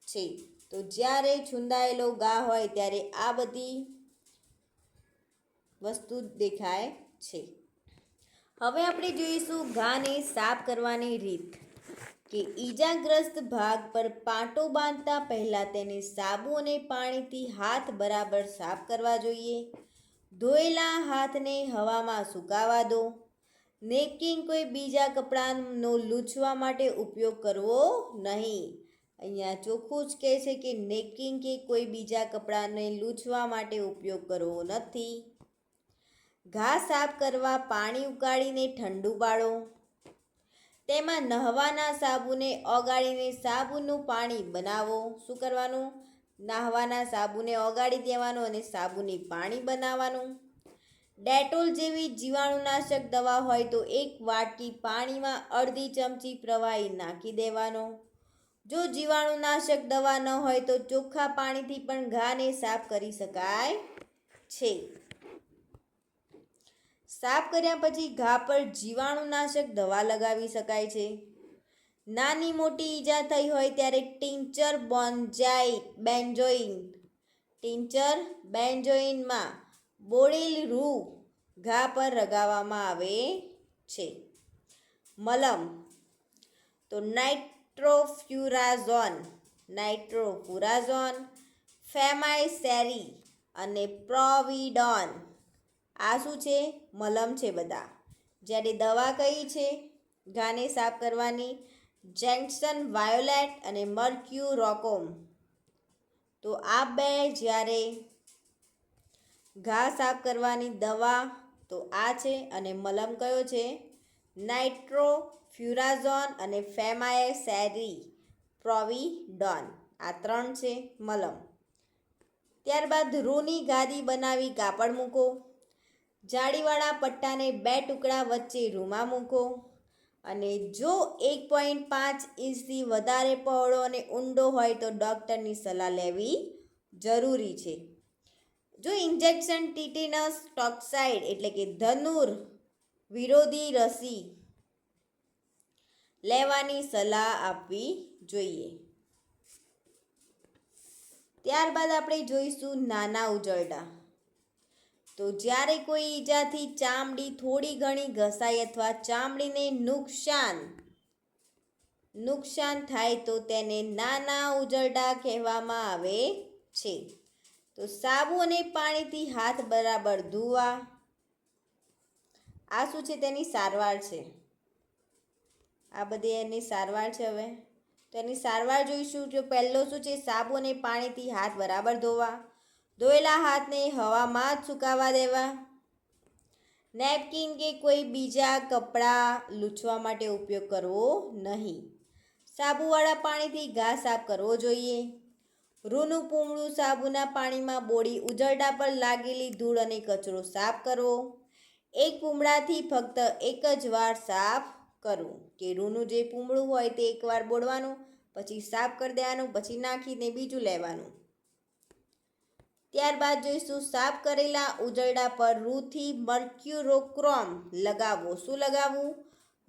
છે. તો જ્યારે છૂંદાયેલો ઘા હોય ત્યારે આ બધી વસ્તુ દેખાય છે. હવે આપણે જોઈશું ઘાને સાફ કરવાની રીત, કે ઈજાગ્રસ્ત ભાગ પર પાટો બાંધતા પહેલાં તેને સાબુ અને પાણીથી હાથ બરાબર સાફ કરવા જોઈએ. ધોયેલા હાથને હવામાં સુકાવા દો. નેપકિન કોઈ બીજા કપડાનો લૂછવા માટે ઉપયોગ કરવો નહીં. અહીંયા ચોખ્ખું જ કહે છે કે નેકિંગ કે કોઈ બીજા કપડાને લૂછવા માટે ઉપયોગ કરવો નથી. ઘા સાફ કરવા પાણી ઉકાળીને ઠંડુ પાડો. તેમાં નહાવાના સાબુને ઓગાળીને સાબુનું પાણી બનાવો. શું કરવાનું? નહાવાના સાબુને ઓગાળી દેવાનું અને સાબુની પાણી બનાવવાનું. ડેટોલ જેવી જીવાણુનાશક દવા હોય તો 1 વાટકી પાણીમાં અડધી ચમચી પ્રવાહી નાખી દેવાનો. જો જીવાણુનાશક દવા ન હોય તો ચોખ્ખા પાણીથી પણ ઘાને સાફ કરી શકાય છે. સાફ કર્યા પછી ઘા પર જીવાણુનાશક દવા લગાવી શકાય છે. નાની મોટી ઈજા થઈ હોય ત્યારે ટિંચર બેન્જોઇનમાં બોળેલ રૂ ઘા પર લગાવવામાં આવે છે. મલમ તો નાઇટ્રોફ્યુરાઝોન, ફેમાઇસેરી અને પ્રોવિડોન આ શું છે? મલમ છે બધા. જ્યારે દવા કઈ છે ઘાને સાફ કરવાની? જેન્સન વાયોલેટ અને મર્ક્યુરોકોમ. તો આ બે જ્યારે ઘા સાફ કરવાની દવા તો આ છે અને મલમ કયો છે? નાઇટ્રોફ્યુરાઝોન અને ફેમાઇસેરી પ્રોવિડોન. આ 3 છે મલમ. ત્યારબાદ રૂની ગાદી બનાવી કાપડ મૂકો. જાળીવાળા પટ્ટાને 2 ટુકડા વચ્ચે રૂમાં મૂકો અને જો 1.5 ઇંચથી વધારે પહોળો અને ઊંડો હોય તો ડૉક્ટરની સલાહ લેવી જરૂરી છે. જો ઇન્જેક્શન ટીટેનસ ટોક્સાઇડ એટલે કે ધનુર વિરોધી રસી લેવાની સલાહ આપવી જોઈએ. ત્યારબાદ આપણે જોઈશું નાના ઉજરડા. તો જ્યારે કોઈ ઈજાથી ચામડી થોડી ઘણી ઘસાય અથવા ચામડીને નુકસાન થાય તો તેને નાના ઉજરડા કહેવામાં આવે છે. તો સાબુ અને પાણીથી હાથ બરાબર ધોવા. આ શું છે? તેની સારવાર છે. આ બધી એની સારવાર છે. હવે તો એની સારવાર જોઈશું. જો પહેલો શું છે? સાબુ અને પાણીથી હાથ બરાબર ધોવા. ધોયેલા હાથને હવામાં જ સુકાવા દેવા. નેપકિન કે કોઈ બીજા કપડાં લૂછવા માટે ઉપયોગ કરવો નહીં. સાબુવાળા પાણીથી ઘા સાફ કરવો જોઈએ. રૂનું પૂમડું સાબુના પાણીમાં બોળી ઉજરડા પર લાગેલી ધૂળ અને કચરો સાફ કરવો. એક પૂમડાથી ફક્ત 1 જ વાર સાફ કરવું. કે રૂનું જે પૂમડું હોય તે એકવાર બોળવાનું, પછી સાફ કરી દેવાનું, પછી નાખીને બીજું લેવાનું. ત્યારબાદ જોઈશું સાફ કરેલા ઉજરડા પર રૂથી મર્ક્યુરોક્રોમ લગાવવો. શું લગાવવું?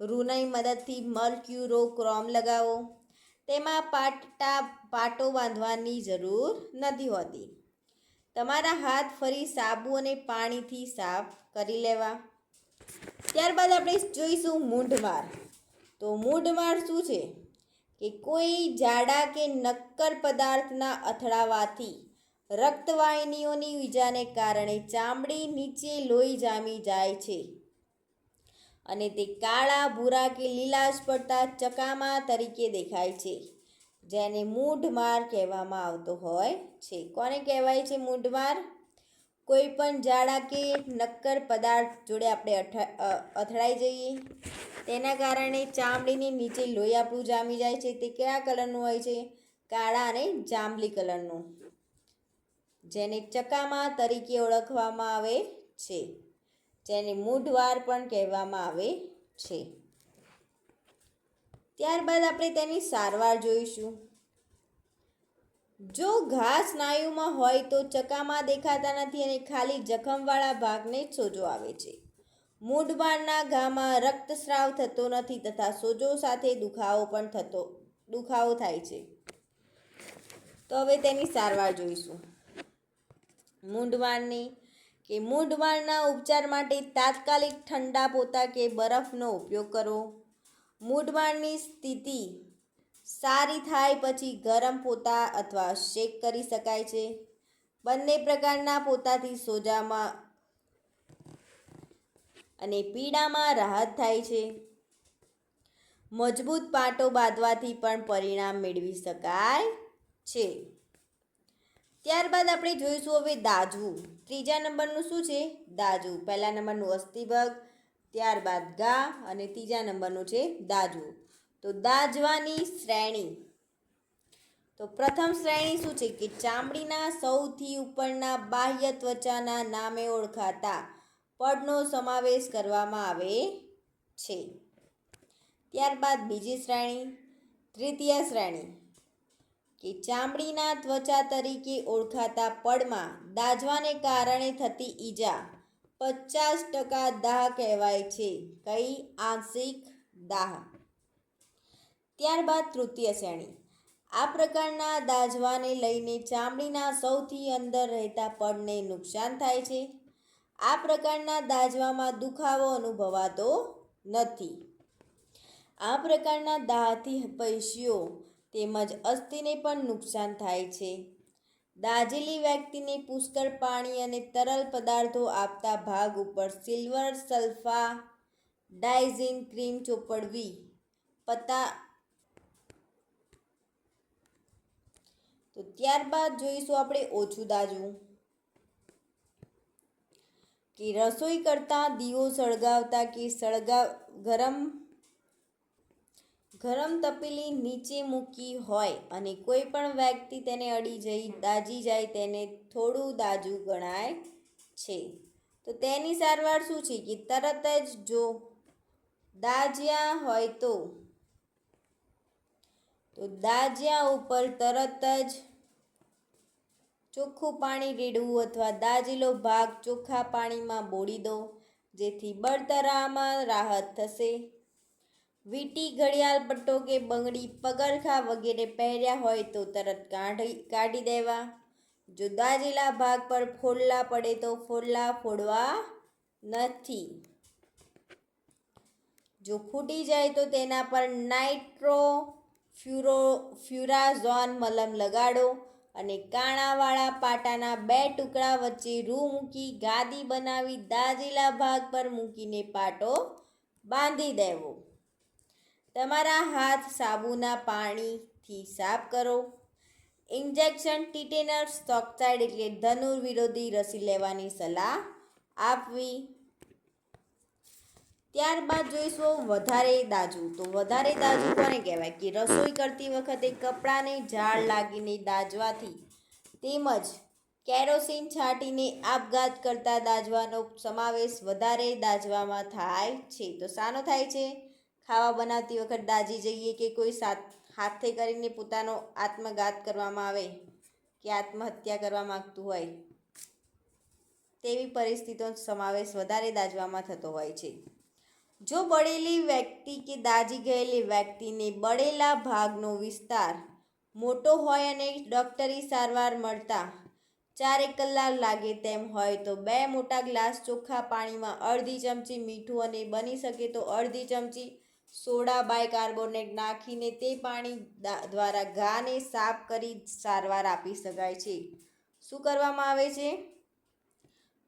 રૂની મદદથી મર્ક્યુરોક્રોમ લગાવો. તેમાં પાટો બાંધવાની જરૂર નથી હોતી. તમારા હાથ ફરી સાબુ અને પાણીથી સાફ કરી લેવા. ત્યારબાદ આપણે જોઈશું મૂંઢમાર. તો મૂંઢમાર શું છે? કે કોઈ જાડા કે નક્કર પદાર્થના અથડાવાથી રક્તવાહિનીઓની ઈજાને કારણે ચામડી નીચે લોહી જામી જાય છે અને તે કાળા, ભૂરા કે લીલાશ પડતા ચકામા તરીકે દેખાય છે, જેને મૂંઢમાર કહેવામાં આવતો હોય છે. કોને કહેવાય છે મૂંઢમાર? કોઈ પણ જાડા કે નક્કર પદાર્થ જોડે આપણે અથડાઈ જઈએ તેના કારણે ચામડીની નીચે લોહી આપણું જામી જાય છે. તે કયા કલરનું હોય છે? કાળા અને જાંબલી કલરનું, જેને ચકામા તરીકે ઓળખવામાં આવે છે, જેને મૂંઢમાર પણ કહેવામાં આવે છે. ત્યારબાદ આપણે તેની સારવાર જોઈશું. જો ઘા સ્નાયુમાં હોય તો ચકામા દેખાતા નથી અને ખાલી જખમવાળા ભાગને જ સોજો આવે છે. મૂંઢમારના ઘામાં રક્તસ્રાવ થતો નથી તથા સોજો સાથે દુખાવો થાય છે. તો હવે તેની સારવાર જોઈશું. મૂંઢમારના ઉપચાર માટે તાત્કાલિક ઠંડા પોતા કે બરફનો ઉપયોગ કરવો. મૂંઢમારની સ્થિતિ સારી થાય પછી ગરમ પોતા અથવા શેક કરી શકાય છે. બંને પ્રકારના પોતાથી સોજામાં અને પીડામાં રાહત થાય છે. મજબૂત પાટો બાંધવાથી પણ પરિણામ મેળવી શકાય છે. ત્યારબાદ આપણે જોઈશું હવે દાજવું. ત્રીજા નંબરનું શું છે? દાજવું. પહેલા નંબરનું અસ્થિભંગ, ત્યારબાદ ઘા અને ત્રીજા નંબરનું છે દાજવું. તો દાજવાની શ્રેણી. તો પ્રથમ શ્રેણી શું છે કે ચામડીના સૌથી ઉપરના બાહ્ય ત્વચાના નામે ઓળખાતા પડનો સમાવેશ કરવામાં આવે છે. ત્યારબાદ બીજી શ્રેણી, તૃતીય શ્રેણી, કે ચામડીના ત્વચા તરીકે ઓળખાતા પડમાં દાઝવાને કારણે થતી ઈજા 50% દાહ કહેવાય છે. કઈ? આંશિક દાહ. ત્યારબાદ તૃતીય શ્રેણી. આ પ્રકારના દાઝવાને લઈને ચામડીના સૌથી અંદર રહેતા પડને નુકસાન થાય છે. આ પ્રકારના દાઝવામાં દુખાવો અનુભવાતો નથી. આ પ્રકારના દાહથી પેશીઓ તેમજ અસ્થિને પણ નુકસાન થાય છે. દાઝેલી વ્યક્તિને પુષ્કળ પાણી અને તરલ પદાર્થો આપતા ભાગ ઉપર સિલ્વર સલ્ફાડાઇઝિન ક્રીમ ચોપડવી. તો ત્યારબાદ જોઈશું આપણે ઓછું દાઝવું. કે રસોઈ કરતાં દીવો સળગાવતા કે ગરમ તપેલી નીચે મૂકી હોય અને કોઈ પણ વ્યક્તિ તેને અડી દાઝી જાય તેને થોડું દાઝવું ગણાય છે. તો તેની સારવાર શું છે કે તરત જ જો દાઝ્યા હોય તો દાઝ્યા ઉપર તરત જ ચોખ્ખું પાણી રેડવું અથવા દાઝેલો ભાગ ચોખ્ખા પાણીમાં બોળી દો, જેથી બળતરામાં રાહત થશે. વીંટી, ઘડિયાળ, પટ્ટો કે બંગડી, પગરખાં વગેરે પહેર્યા હોય તો તરત કાઢી દેવા. જો દાઝેલા ભાગ પર ફોલ્લા પડે તો ફોલ્લા ફોડવા નથી. જો ફૂટી જાય તો તેના પર નાઇટ્રોફ્યુરાઝોન મલમ લગાડો અને કાણાવાળા પાટાના 2 ટુકડા વચ્ચે રૂ મૂકી ગાદી બનાવી દાઝેલા ભાગ પર મૂકીને પાટો બાંધી દેવો. તમારા હાથ સાબુના પાણીથી સાફ કરો. ઇન્જેક્શન ટીટેનસ ટોક્સાઇડ એટલે ધનુર વિરોધી રસી લેવાની સલાહ આપવી. ત્યારબાદ જોઈશું વધારે દાઝવું. તો વધારે દાઝવું કોને કહેવાય? કે રસોઈ કરતી વખતે કપડાને ઝાડ લાગીને દાઝવાથી તેમજ કેરોસીન છાંટીને આપઘાત કરતા દાઝવાનો સમાવેશ વધારે દાઝવામાં થાય છે. તો શાનો થાય છે? ખાવા બનાવતી વખત દાઝી જઈએ કે કોઈ હાથે કરીને પોતાનો આત્મઘાત કરવામાં આવે કે આત્મહત્યા કરવા માગતું હોય તેવી પરિસ્થિતિનો સમાવેશ વધારે દાઝવામાં થતો હોય છે. જો બળેલી વ્યક્તિ કે દાઝી ગયેલી વ્યક્તિને બળેલા ભાગનો વિસ્તાર મોટો હોય અને ડૉક્ટરી સારવાર મળતા 4 કલાક લાગે તેમ હોય તો 2 મોટા ગ્લાસ ચોખ્ખા પાણીમાં અડધી ચમચી મીઠું અને બની શકે તો અડધી ચમચી સોડા બાયકાર્બોનેટ નાખીને તે પાણી દ્વારા ઘાને સાફ કરી સારવાર આપી શકાય છે. શું કરવામાં આવે છે?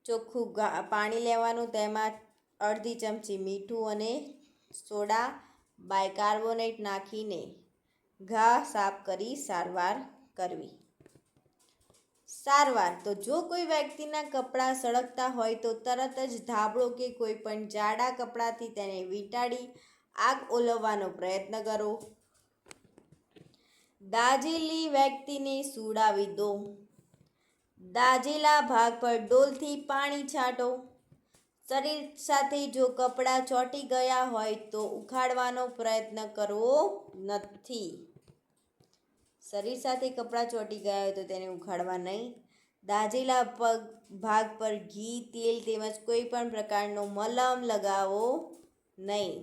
ચોખ્ખું પાણી લેવાનું, તેમાં અડધી ચમચી મીઠું અને સોડા બાયકાર્બોનેટ નાખીને ઘા સાફ કરી સારવાર કરવી. સારવાર. તો જો કોઈ વ્યક્તિના કપડાં સળગતા હોય તો તરત જ ધાબળો કે કોઈ પણ જાડા કપડાથી તેને વીંટાળી આગ ઓલવવાનો પ્રયત્ન કરો. દાઝેલી વ્યક્તિને સુવડાવી દો. દાઝેલા ભાગ પર ડોલથી પાણી છાંટો. શરીર સાથે જો કપડાં ચોંટી ગયા હોય તો ઉખાડવાનો પ્રયત્ન કરવો નથી. શરીર સાથે કપડાં ચોંટી ગયા હોય તો તેને ઉખાડવા નહીં. દાઝેલા ભાગ પર ઘી, તેલ તેમજ કોઈ પણ પ્રકારનો મલમ લગાવવો નહીં.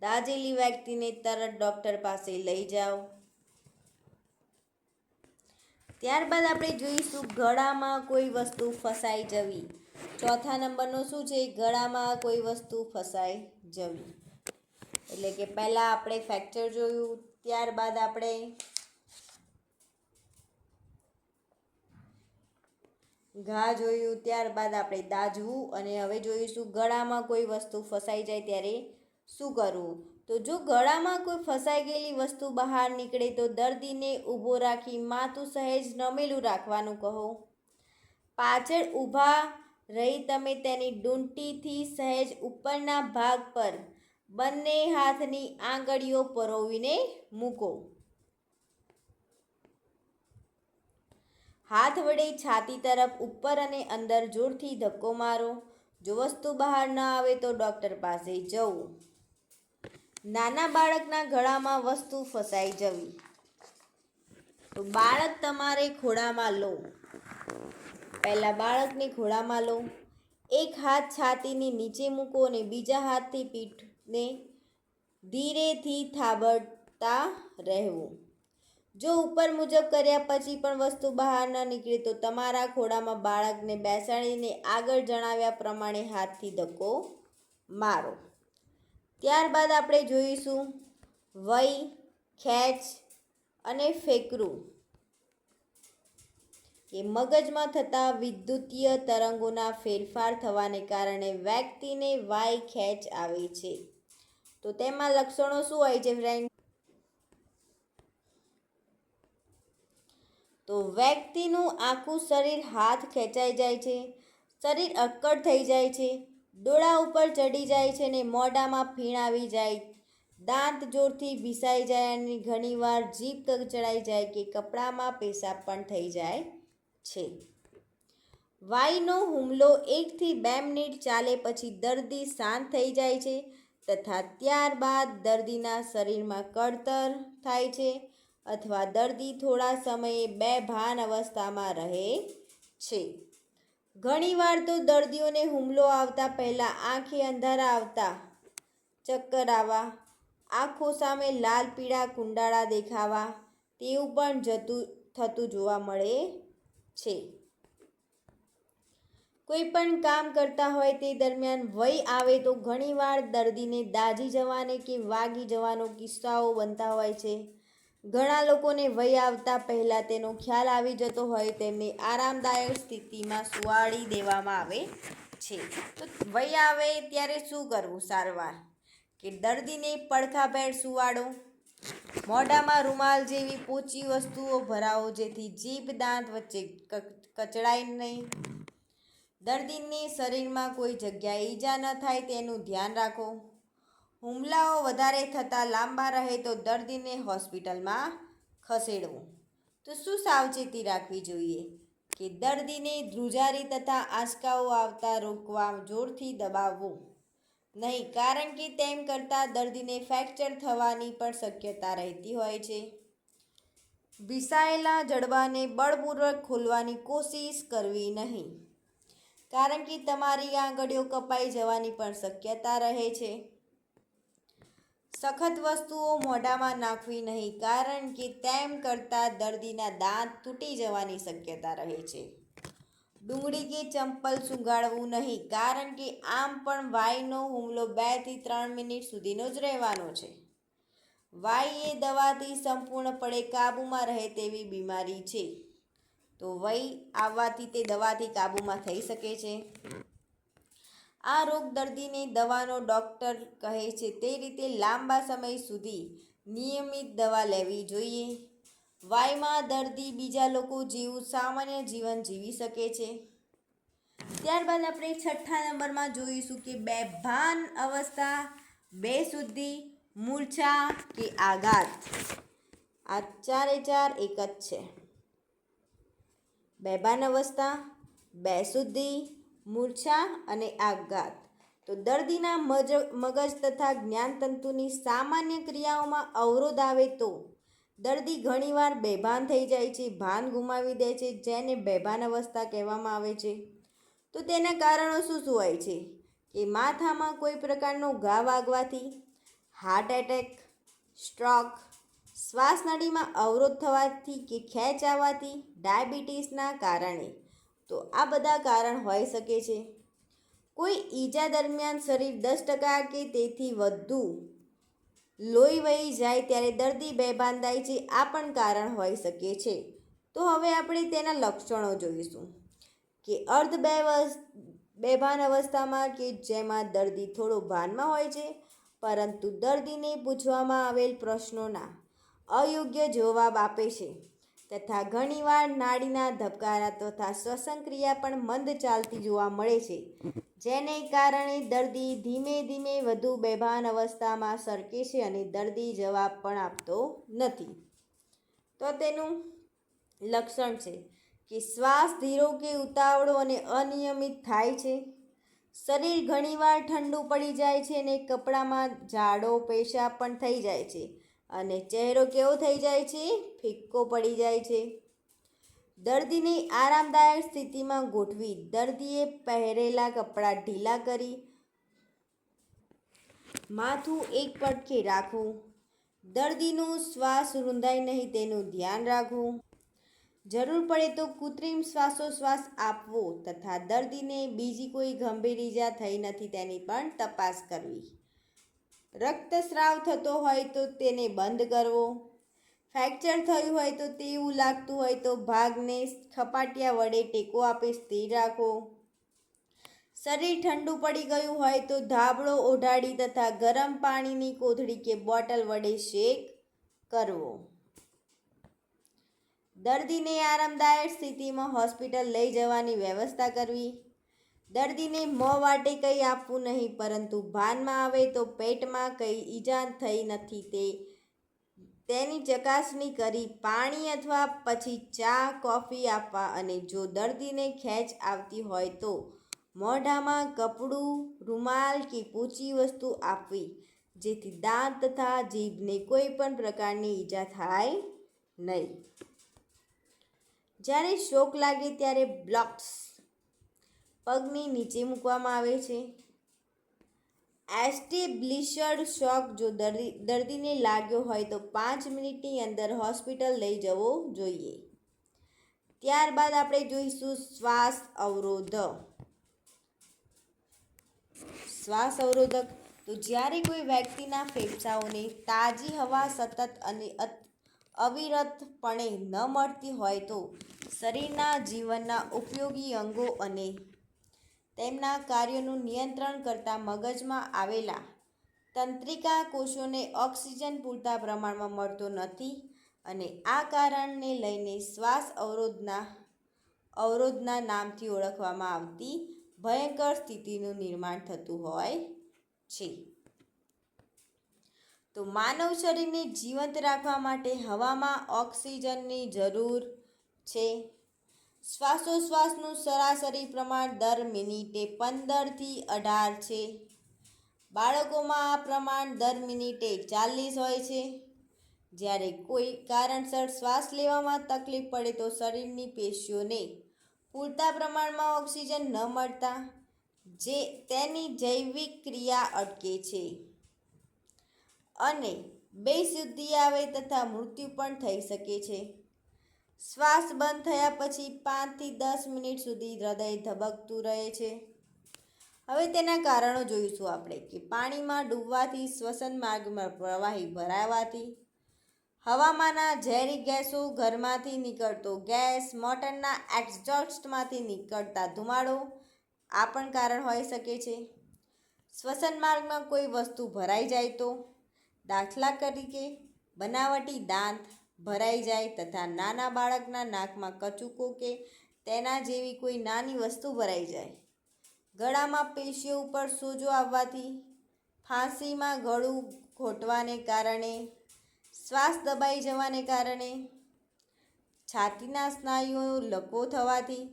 દાઝેલી વ્યક્તિને તરત ડૉક્ટર પાસે લઈ જાઓ. ત્યારબાદ આપણે જોઈશું ગળામાં કોઈ વસ્તુ ફસાઈ જવી. ચોથા નંબરનું શું છે? ગળામાં કોઈ વસ્તુ ફસાઈ જવી. એટલે કે પહેલાં આપણે ફ્રેક્ચર જોયું, ત્યારબાદ આપણે ઘા જોયું, ત્યારબાદ આપણે દાઝવું અને હવે જોઈશું ગળામાં કોઈ વસ્તુ ફસાઈ જાય ત્યારે શું કરવું? તો જો ગળામાં કોઈ ફસાઈ ગયેલી વસ્તુ બહાર નીકળે તો દર્દીને ઊભો રાખી માથું સહેજ નમેલું રાખવાનું કહો. પાછળ ઊભા રહી તમે તેની ડૂંટીથી સહેજ ઉપરના ભાગ પર બંને હાથની આંગળીઓ પરોવીને મૂકો. હાથ વડે છાતી તરફ ઉપર અને અંદર જોરથી ધક્કો મારો. જો વસ્તુ બહાર ન આવે તો ડૉક્ટર પાસે જવું. નાના બાળકના ગળામાં વસ્તુ ફસાઈ જવી. તો બાળક તમારે ખોળામાં લો. પહેલાં બાળકને ખોળામાં લો. એક હાથ છાતીની નીચે મૂકો અને બીજા હાથથી પીઠને ધીરેથી થાબડતા રહેવું. જો ઉપર મુજબ કર્યા પછી પણ વસ્તુ બહાર ન નીકળે તો તમારા ખોળામાં બાળકને બેસાડીને આગળ જણાવ્યા પ્રમાણે હાથથી ધક્કો મારો. ત્યારબાદ આપણે જોઈશું વઈ, ખેંચ અને ફેકરું કે મગજમાં થતા વિદ્યુતીય તરંગોના ફેરફાર થવાને કારણે વ્યક્તિને વાઈ ખેંચ આવે છે. તો તેમાં લક્ષણો શું હોય છે ફ્રેન્ડ? તો વ્યક્તિનું આખું શરીર હાથ ખેંચાઈ જાય છે, શરીર અક્કડ થઈ જાય છે, ડોળા ઉપર ચડી જાય છે અને મોઢામાં ફીણ આવી જાય, દાંત જોરથી ભીસાઈ જાય અને ઘણીવાર જીભ કચડાઈ જાય કે કપડામાં પેશાબ પણ થઈ જાય છે. વાઈનો હુમલો 1 થી 2 મિનિટ ચાલે પછી દર્દી શાંત થઈ જાય છે તથા ત્યારબાદ દર્દીના શરીરમાં કળતર થાય છે અથવા દર્દી થોડા સમયે બેભાન અવસ્થામાં રહે છે. ઘણીવાર તો દર્દીઓને હુમલો આવતા પહેલાં આંખે અંધારા આવતા, ચક્કર આવવા, આંખો સામે લાલ પીળા કુંડાળા દેખાવા તેવું પણ થતું જોવા મળે છે. કોઈ પણ કામ કરતા હોય તે દરમિયાન વઈ આવે તો ઘણીવાર દર્દીને દાઝી જવાને કે વાગી જવાનો કિસ્સાઓ બનતા હોય છે. ઘણા લોકોને વઈ આવતા પહેલાં તેનો ખ્યાલ આવી જતો હોય તેમને આરામદાયક સ્થિતિમાં સુવાડી દેવામાં આવે છે. તો વઈ આવે ત્યારે શું કરવું? સારવાર કે દર્દીને પડખાભેર સુવાડો. મોઢામાં રૂમાલ જેવી પોચી વસ્તુઓ ભરાવો જેથી જીભ દાંત વચ્ચે કચડાય નહીં. દર્દીને શરીરમાં કોઈ જગ્યાએ ઈજા ન થાય તેનું ધ્યાન રાખો. હુમલાઓ વધારે થતાં લાંબા રહે તો દર્દીને હોસ્પિટલમાં ખસેડવું. તો શું સાવચેતી રાખવી જોઈએ? કે દર્દીને ધ્રુજારી તથા આંચકાઓ આવતા રોકવા જોરથી દબાવવું નહીં, કારણ કે તેમ કરતાં દર્દીને ફ્રેક્ચર થવાની પણ શક્યતા રહેતી હોય છે. ભીસાયેલા જડબાને બળપૂર્વક ખોલવાની કોશિશ કરવી નહીં, કારણ કે તમારી આંગળીઓ કપાઈ જવાની પણ શક્યતા રહે છે. સખત વસ્તુઓ મોઢામાં નાખવી નહીં, કારણ કે તેમ કરતાં દર્દીના દાંત તૂટી જવાની શક્યતા રહે છે. ડુંગળી કે ચંપલ સૂંઘાડવું નહીં, કારણ કે આમ પણ વાઈનો હુમલો 2 થી 3 મિનિટ સુધીનો જ રહેવાનો છે. વાઈ એ દવાથી સંપૂર્ણપણે કાબૂમાં રહે તેવી બીમારી છે. તો વઈ આવવાથી તે દવાથી કાબૂમાં થઈ શકે છે. આ રોગ દર્દીને દવાનો ડૉક્ટર કહે છે તે રીતે લાંબા સમય સુધી નિયમિત દવા લેવી જોઈએ. વાઈમાં દર્દી બીજા લોકો જેવું સામાન્ય જીવન જીવી શકે છે. ત્યારબાદ આપણે 6થા નંબરમાં જોઈશું કે બેભાન અવસ્થા, બેશુદ્ધિ, મૂર્છા કે આઘાત. આ 4 એક જ છે. બેભાન અવસ્થા, બેશુદ્ધિ, મૂર્છા અને આઘાત. તો દર્દીના મગજ તથા જ્ઞાનતંતુની સામાન્ય ક્રિયાઓમાં અવરોધ આવે તો દર્દી ઘણીવાર બેભાન થઈ જાય છે, ભાન ગુમાવી દે છે, જેને બેભાન અવસ્થા કહેવામાં આવે છે. તો તેના કારણો શું હોય છે? કે માથામાં કોઈ પ્રકારનો ઘા વાગવાથી, હાર્ટ એટેક, સ્ટ્રોક, શ્વાસનળીમાં અવરોધ થવાથી કે ખેંચ આવવાથી, ડાયાબિટીસના કારણે. તો આ બધા કારણ હોઈ શકે છે. કોઈ ઈજા દરમિયાન શરીર 10% કે તેથી વધુ લોહી વહી જાય ત્યારે દર્દી બેભાન થાય છે, આ પણ કારણ હોઈ શકે છે. તો હવે આપણે તેના લક્ષણો જોઈશું કે બેભાન અવસ્થામાં કે જેમાં દર્દી થોડો ભાનમાં હોય છે પરંતુ દર્દીને પૂછવામાં આવેલ પ્રશ્નોના અયોગ્ય જવાબ આપે છે તથા ઘણીવાર નાડીના ધબકારા તથા શ્વસન ક્રિયા પણ મંદ ચાલતી જોવા મળે છે, જેને કારણે દર્દી ધીમે ધીમે વધુ બેભાન અવસ્થામાં સરકે છે અને દર્દી જવાબ પણ આપતો નથી. તો તેનું લક્ષણ છે કે શ્વાસ ધીરો કે ઉતાવળો અને અનિયમિત થાય છે. શરીર ઘણીવાર ઠંડુ પડી જાય છે અને કપડામાં ઝાડો પેશાબ પણ થઈ જાય છે અને ચહેરો કેવો થઈ જાય છે? ફિક્કો પડી જાય છે. દર્દીને આરામદાયક સ્થિતિમાં ગોઠવી દર્દીએ પહેરેલા કપડાં ઢીલા કરી માથું એક પડખે રાખવું, દર્દીનો શ્વાસ રૂંધાય નહીં તેનું ધ્યાન રાખવું, જરૂર પડે તો કૃત્રિમ શ્વાસોશ્વાસ આપવો તથા દર્દીને બીજી કોઈ ગંભીર ઈજા થઈ નથી તેની પણ તપાસ કરવી. રક્તસ્રાવ થતો હોય તો તેને બંધ કરવો. ફ્રેક્ચર થયું હોય તો તેવું લાગતું હોય તો ભાગને ખપાટિયા વડે ટેકો આપી સ્થિર રાખવો. શરીર ઠંડુ પડી ગયું હોય તો ધાબળો ઓઢાડી તથા ગરમ પાણીની કોથળી કે બોટલ વડે શેક કરવો. દર્દીને આરામદાયક સ્થિતિમાં હોસ્પિટલ લઈ જવાની વ્યવસ્થા કરવી. દર્દીને મોં વાટે કંઈ આપવું નહીં, પરંતુ ભાનમાં આવે તો પેટમાં કંઈ ઈજા થઈ નથી તેની ચકાસણી કરી પાણી અથવા પછી ચા કોફી આપવા અને જો દર્દીને ખેંચ આવતી હોય તો મોઢામાં કપડું, રૂમાલ કે પોચી વસ્તુ આપવી, જેથી દાંત તથા જીભને કોઈ પણ પ્રકારની ઈજા થાય નહીં. જ્યારે શોક લાગે ત્યારે બ્લોક્સ પગની નીચે મૂકવામાં આવે છે. એસ્ટેબ્લિશ્ડ શોક જો દર્દીને લાગ્યો હોય તો 5 મિનિટની અંદર હોસ્પિટલ લઈ જવો જોઈએ. ત્યારબાદ આપણે જોઈશું શ્વાસ અવરોધક. તો જ્યારે કોઈ વ્યક્તિના ફેફસાઓને તાજી હવા સતત અને અવિરતપણે ન મળતી હોય તો શરીરના જીવનના ઉપયોગી અંગો અને તેમના કાર્યોનું નિયંત્રણ કરતા મગજમાં આવેલા તંત્રિકા કોષોને ઓક્સિજન પૂરતા પ્રમાણમાં મળતો નથી અને આ કારણને લઈને શ્વાસ અવરોધના નામથી ઓળખવામાં આવતી ભયંકર સ્થિતિનું નિર્માણ થતું હોય છે. તો માનવ શરીરને જીવંત રાખવા માટે હવામાં ઓક્સિજનની જરૂર છે. શ્વાસોશ્વાસનું સરાસરી પ્રમાણ દર મિનિટે 15થી 18 છે. બાળકોમાં આ પ્રમાણ દર મિનિટે 40 હોય છે. જ્યારે કોઈ કારણસર શ્વાસ લેવામાં તકલીફ પડે તો શરીરની પેશીઓને પૂરતા પ્રમાણમાં ઓક્સિજન ન મળતા તેની જૈવિક ક્રિયા અટકે છે અને બેશુદ્ધિ આવે તથા મૃત્યુ પણ થઈ શકે છે. શ્વાસ બંધ થયા પછી 5 થી 10 મિનિટ સુધી હૃદય ધબકતું રહે છે. હવે તેના કારણો જોઈશું આપણે કે પાણીમાં ડૂબવાથી, શ્વસન માર્ગમાં પ્રવાહી ભરાવાથી, હવામાંના ઝેરી ગેસો, ઘરમાંથી નીકળતો ગેસ, મોટરના એક્ઝોસ્ટમાંથી નીકળતા ધુમાડો આ પણ કારણ હોઈ શકે છે. શ્વસન માર્ગમાં કોઈ વસ્તુ ભરાઈ જાય તો, દાખલા તરીકે બનાવટી દાંત ભરાઈ જાય તથા નાના બાળકના નાકમાં કચુકો કે તેના જેવી કોઈ નાની વસ્તુ ભરાઈ જાય, ગળામાં પેશીઓ ઉપર સોજો આવવાથી, ફાંસીમાં ગળું ઘોંટવાને કારણે, શ્વાસ દબાઈ જવાને કારણે, છાતીના સ્નાયુઓ લકવો થવાથી,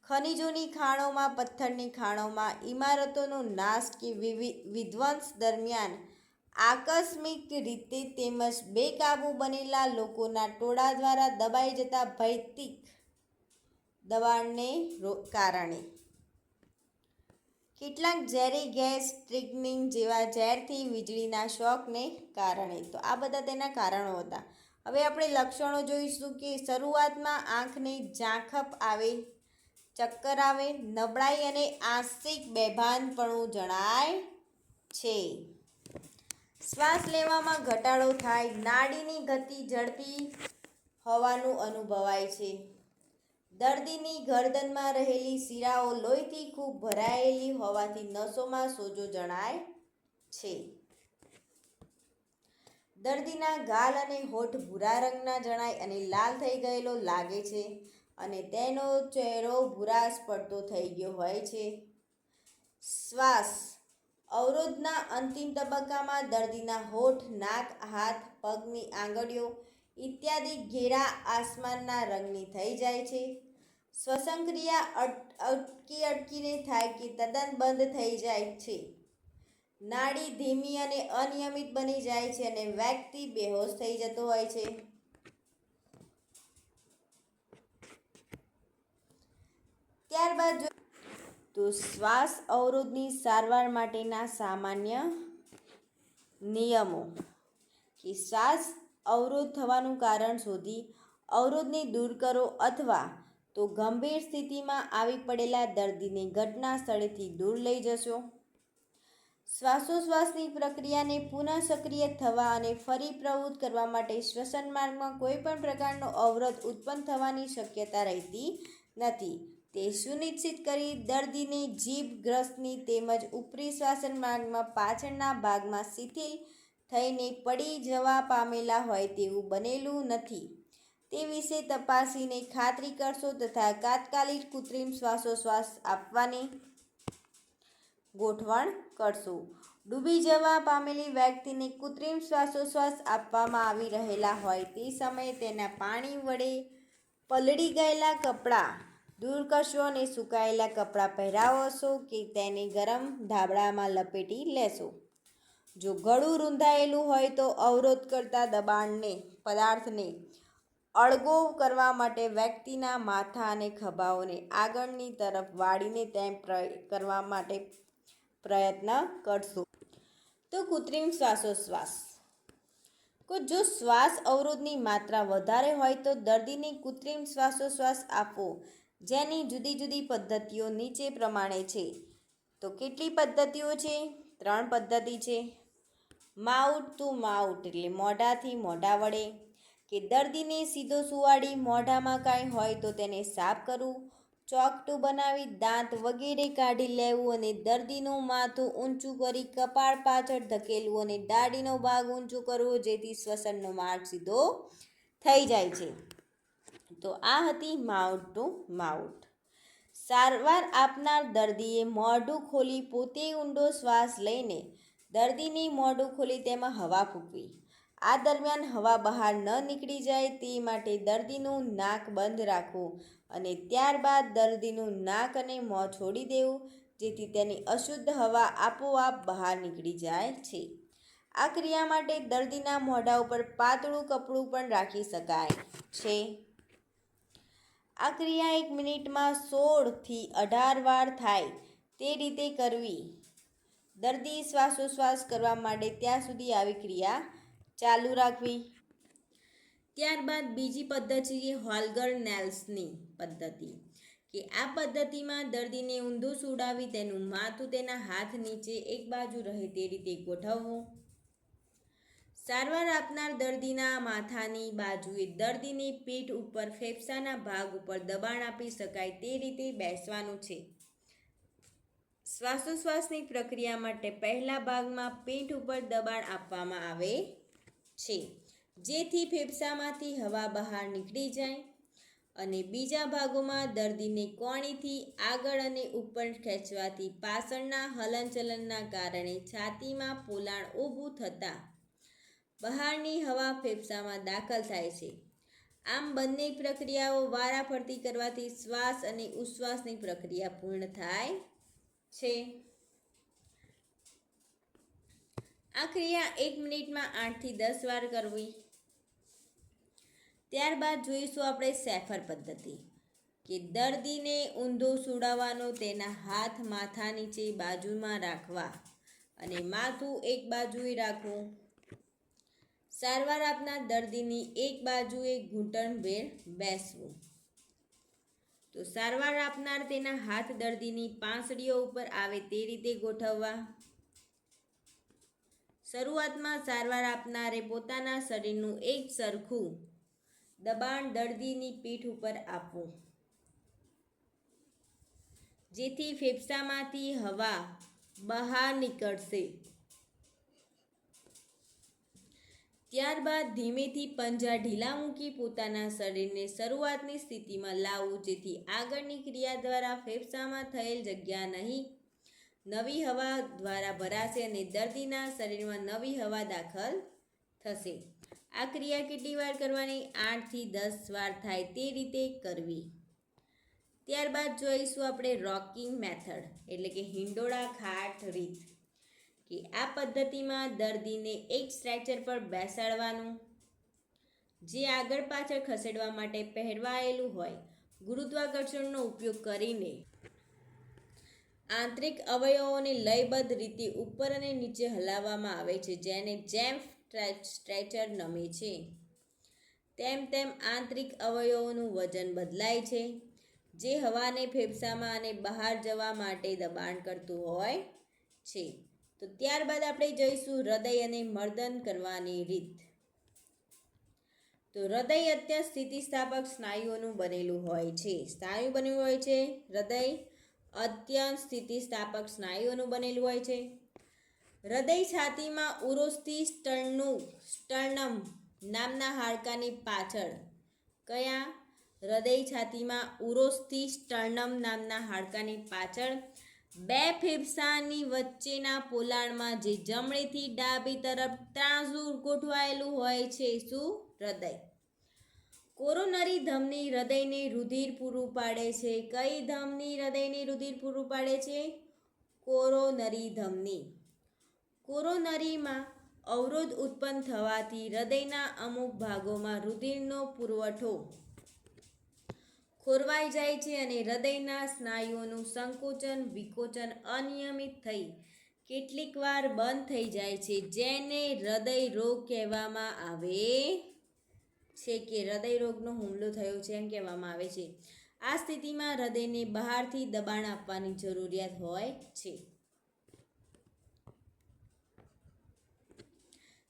ખનિજોની ખાણોમાં, પથ્થરની ખાણોમાં, ઇમારતોનો નાશ કે વિધ્વંસ દરમિયાન આકસ્મિક રીતે તેમજ બેકાબૂ બનેલા લોકોના ટોળા દ્વારા દબાઈ જતા ભૌતિક દબાણને કારણે, કેટલાક ઝેરી ગેસ, સ્ટ્રિકનિન જેવા ઝેરથી વીજળીના શોકને કારણે. તો આ બધા તેના કારણો હતા. હવે આપણે લક્ષણો જોઈશું કે શરૂઆતમાં આંખને ઝાંખપ આવે, ચક્કર આવે, નબળાઈ અને આંશિક બેભાનપણું જણાય છે. શ્વાસ લેવામાં ઘટાડો થાય, નાડીની ગતિ ઝડપી હોવાનું અનુભવાય છે. દર્દીની ગરદનમાં રહેલી શિરાઓ લોહીથી ખૂબ ભરાયેલી હોવાથી નસોમાં સોજો જણાય છે. દર્દીના ગાલ અને હોઠ ભૂરા રંગના જણાય અને લાલ થઈ ગયેલો લાગે છે અને તેનો ચહેરો ભૂરાશ પડતો થઈ ગયો હોય છે. શ્વાસ અવરોધના અંતિમ તબક્કામાં દર્દીના હોઠ, નાક, હાથ, પગની આંગળીઓ ઇત્યાદિ ઘેરા આસમાનના રંગની થઈ જાય છે. શ્વસનક્રિયા અટકીને થાય કે તદ્દન બંધ થઈ જાય છે. નાડી ધીમી અને અનિયમિત બની જાય છે અને વ્યક્તિ બેહોશ થઈ જતો હોય છે. ત્યારબાદ તો શ્વાસ અવરોધની સારવાર માટેના સામાન્ય નિયમો કે શ્વાસ અવરોધ થવાનું કારણ શોધી અવરોધને દૂર કરો અથવા તો ગંભીર સ્થિતિમાં આવી પડેલા દર્દીને ઘટના સ્થળેથી દૂર લઈ જશો. શ્વાસોશ્વાસની પ્રક્રિયાને પુનઃ સક્રિય થવા અને ફરી પ્રવૃત્ત કરવા માટે શ્વસન માર્ગમાં કોઈપણ પ્રકારનો અવરોધ ઉત્પન્ન થવાની શક્યતા રહેતી નથી. તે સુનિશ્ચિત કરી દર્દીને જીભ, ગ્રસની તેમજ ઉપરી શ્વસન માર્ગમાં પાછળના ભાગમાં શિથિલ થઈને પડી જવા પામેલા હોય તેવું બનેલું નથી તે વિશે તપાસીને ખાતરી કરશો તથા તાત્કાલિક કૃત્રિમ શ્વાસોશ્વાસ આપવાની ગોઠવણ કરશો. ડૂબી જવા પામેલી વ્યક્તિને કૃત્રિમ શ્વાસોશ્વાસ આપવામાં આવી રહેલા હોય તે સમયે તેના પાણી વડે પલળી ગયેલા કપડાં દૂર કરશો અને સુકાયેલા કપડાં પહેરાવશો કે તેને ગરમ ધાબળામાં લપેટી લેશો. જો ગળું રૂંધાયેલું હોય તો અવરોધ કરતા પદાર્થને અળગો કરવા માટે વ્યક્તિના માથા અને ખભાઓને આગળની તરફ વાળીને તેમ કરવા માટે પ્રયત્ન કરશો. તો કૃત્રિમ શ્વાસોશ્વાસ જો શ્વાસ અવરોધની માત્રા વધારે હોય તો દર્દીને કૃત્રિમ શ્વાસોશ્વાસ આપવો, જેની જુદી જુદી પદ્ધતિઓ નીચે પ્રમાણે છે. તો કેટલી પદ્ધતિઓ છે? 3 પદ્ધતિ છે. માઉથ ટુ માઉથ એટલે મોઢાથી મોઢા વડે કે દર્દીને સીધો સુવાડી મોઢામાં કાંઈ હોય તો તેને સાફ કરવું, ચોકટું બનાવી દાંત વગેરે કાઢી લેવું અને દર્દીનું માથું ઊંચું કરી કપાળ પાછળ ધકેલવું અને દાઢીનો ભાગ ઊંચો કરવો જેથી શ્વસનનો માર્ગ સીધો થઈ જાય છે. તો આ હતી માઉથ ટુ માઉથ. સારવાર આપનાર દર્દીએ મોઢું ખોલી પોતે ઊંડો શ્વાસ લઈને દર્દીને મોઢું ખોલી તેમાં હવા ફૂંકવી. આ દરમિયાન હવા બહાર ન નીકળી જાય તે માટે દર્દીનું નાક બંધ રાખવું અને ત્યારબાદ દર્દીનું નાક અને મોં છોડી દેવું જેથી તેની અશુદ્ધ હવા આપોઆપ બહાર નીકળી જાય છે. આ ક્રિયા માટે દર્દીના મોઢા ઉપર પાતળું કપડું પણ રાખી શકાય છે. આ ક્રિયા 1 મિનિટમાં 16 થી 18 વાર થાય તે રીતે કરવી. દર્દી શ્વાસોશ્વાસ કરવા માટે ત્યાં સુધી આવી ક્રિયા ચાલુ રાખવી. ત્યારબાદ બીજી પદ્ધતિ છે હોલ્ગર નેલ્સની પદ્ધતિ કે આ પદ્ધતિમાં દર્દીને ઊંધું સુડાવી તેનું માથું તેના હાથ નીચે એક બાજુ રહે તે રીતે ગોઠવવું. સારવાર આપનાર દર્દીના માથાની બાજુએ દર્દીની પીઠ ઉપર ફેફસાના ભાગ ઉપર દબાણ આપી શકાય તે રીતે બેસવાનું છે. શ્વાસોશ્વાસની પ્રક્રિયા માટે પહેલા ભાગમાં પીઠ ઉપર દબાણ આપવામાં આવે છે જેથી ફેફસામાંથી હવા બહાર નીકળી જાય અને બીજા ભાગોમાં દર્દીને કોણીથી આગળ અને ઉપર ખેંચવાથી પાછળના હલનચલનના કારણે છાતીમાં પોલાણ ઊભું થતાં બહારની હવા ફેફસામાં દાખલ થાય છે. આમ બંને પ્રક્રિયાઓ વારાફરતી કરવાથી શ્વાસ અને ઉચ્છ્વાસની પ્રક્રિયા પૂર્ણ થાય છે. આ ક્રિયા 1 મિનિટમાં 8 થી 10 વાર કરવી. ત્યારબાદ જોઈશું આપણે સેફર પદ્ધતિ કે દર્દીને ઊંધો સુડાવવાનો, તેના હાથ માથા નીચે બાજુમાં રાખવા અને માથું એક બાજુએ રાખવું. સારવાર આપનાર દર્દીની એક બાજુએ ઘૂંટણભેર બેસવું. તો સારવાર આપનાર તેના હાથ દર્દીની પાંસળીઓ ઉપર આવે તે રીતે ગોઠવવા. શરૂઆતમાં સારવાર આપનારે પોતાના શરીરનું એક સરખું દબાણ દર્દીની પીઠ ઉપર આપવું જેથી ફેફસામાંથી હવા બહાર નીકળશે. ત્યારબાદ ધીમેથી પંજા ઢીલા મૂકી પોતાના શરીરને શરૂઆતની સ્થિતિમાં લાવવું, જેથી આગળની ક્રિયા દ્વારા ફેફસામાં થયેલ જગ્યા નહીં નવી હવા દ્વારા ભરાશે અને દર્દીના શરીરમાં નવી હવા દાખલ થશે. આ ક્રિયા કેટલી વાર કરવાની? 8 થી 10 વાર થાય તે રીતે કરવી. ત્યારબાદ જોઈશું આપણે રોકિંગ મેથડ એટલે કે હિંડોળા ખાટ રીત. કે આ પદ્ધતિમાં દર્દીને એક સ્ટ્રેચર પર બેસાડવાનું, જે આગળ પાછળ ખસેડવા માટે પહેરવાયેલું હોય. ગુરુત્વાકર્ષણનો ઉપયોગ કરીને આંતરિક અવયવોને લયબદ્ધ રીતે ઉપર અને નીચે હલાવવામાં આવે છે, જેને જેમ સ્ટ્રેચર નમે છે. તેમ તેમ આંતરિક અવયવોનું વજન બદલાય છે, જે હવાને ફેફસામાં અને બહાર જવા માટે દબાણ કરતું હોય છે. તો ત્યારબાદ આપણે જોઈશું હૃદય અને મર્દન કરવાની રીત. તો હૃદય અત્યંત સ્થિતિસ્થાપક સ્નાયુઓનું બનેલું હોય છે. સ્નાયુ બનેલું હોય છે. હૃદય અત્યંત સ્થિતિસ્થાપક સ્નાયુઓનું બનેલું હોય છે. હૃદય છાતીમાં ઉરોસ્થિ સ્ટર્નમ નામના હાડકાની પાછળ. કયા? હૃદય છાતીમાં ઉરોસ્થિ સ્ટર્નમ નામના હાડકાની પાછળ બે ફેફસાની વચ્ચેના પોલાણમાં, જે જમણેથી ડાબી તરફ ત્રાંસુ ગોઠવાયેલું હોય છે. શું? હૃદય. કોરોનરી ધમની હૃદયને રુધિર પૂરું પાડે છે. કઈ ધમની હૃદયને રુધિર પૂરું પાડે છે? કોરોનરી ધમની. કોરોનરીમાં અવરોધ ઉત્પન્ન થવાથી હૃદયના અમુક ભાગોમાં રુધિરનો પુરવઠો ખોરવાઈ જાય છે અને હૃદયના સ્નાયુઓનું સંકોચન વિકોચન અનિયમિત થઈ કેટલીક વાર બંધ થઈ જાય છે, જેને હૃદય રોગ કહેવામાં આવે છે. કે હૃદય રોગનો હુમલો થયો છે એમ કહેવામાં આવે છે. આ સ્થિતિમાં હૃદયને બહારથી દબાણ આપવાની જરૂરિયાત હોય છે.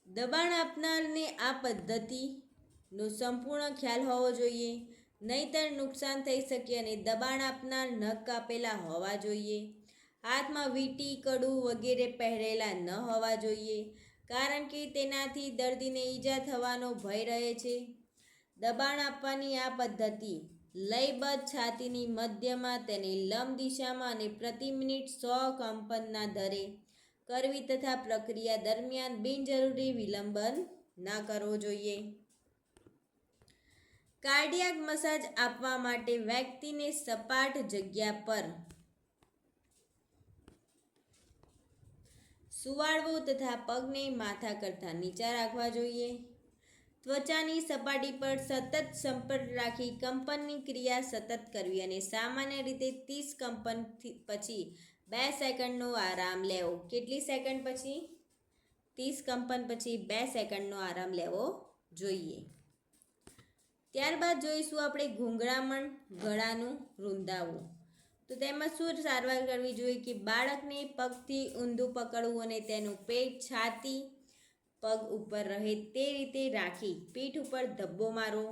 દબાણ આપનારને આ પદ્ધતિનો સંપૂર્ણ ખ્યાલ હોવો જોઈએ, નહીંતર નુકસાન થઈ શકે. અને દબાણ આપનાર નખ કાપેલા હોવા જોઈએ. હાથમાં વીંટી, કડું વગેરે પહેરેલા ન હોવા જોઈએ, કારણ કે તેનાથી દર્દીને ઈજા થવાનો ભય રહે છે. દબાણ આપવાની આ પદ્ધતિ લયબદ્ધ છાતીની મધ્યમાં, તેને લંબ દિશામાં અને પ્રતિ મિનિટ 100 કંપનના દરે કરવી તથા પ્રક્રિયા દરમિયાન બિનજરૂરી વિલંબન ન કરવો જોઈએ. કાર્ડિયાક મસાજ આપવા માટે વ્યક્તિને સપાટ જગ્યા પર સુવાડવો તથા પગને માથા કરતાં નીચા રાખવા જોઈએ. ત્વચાની સપાટી પર સતત સંપર્ક રાખી કંપનની ક્રિયા સતત કરવી અને સામાન્ય રીતે 30 કંપન પછી 2 સેકન્ડનો આરામ લેવો. કેટલી સેકન્ડ પછી? 30 કંપન પછી 2 સેકન્ડનો આરામ લેવો જોઈએ. ત્યારબાદ જોઈશું આપણે ગૂંગળામણ ગળાનું રૂંધાવવું. તો તેમાં શું સારવાર કરવી જોઈએ? કે બાળકને પગથી ઊંધું પકડવું અને તેનું પેટ છાતી પગ ઉપર રહે તે રીતે રાખી પીઠ ઉપર ધબ્બો મારવો,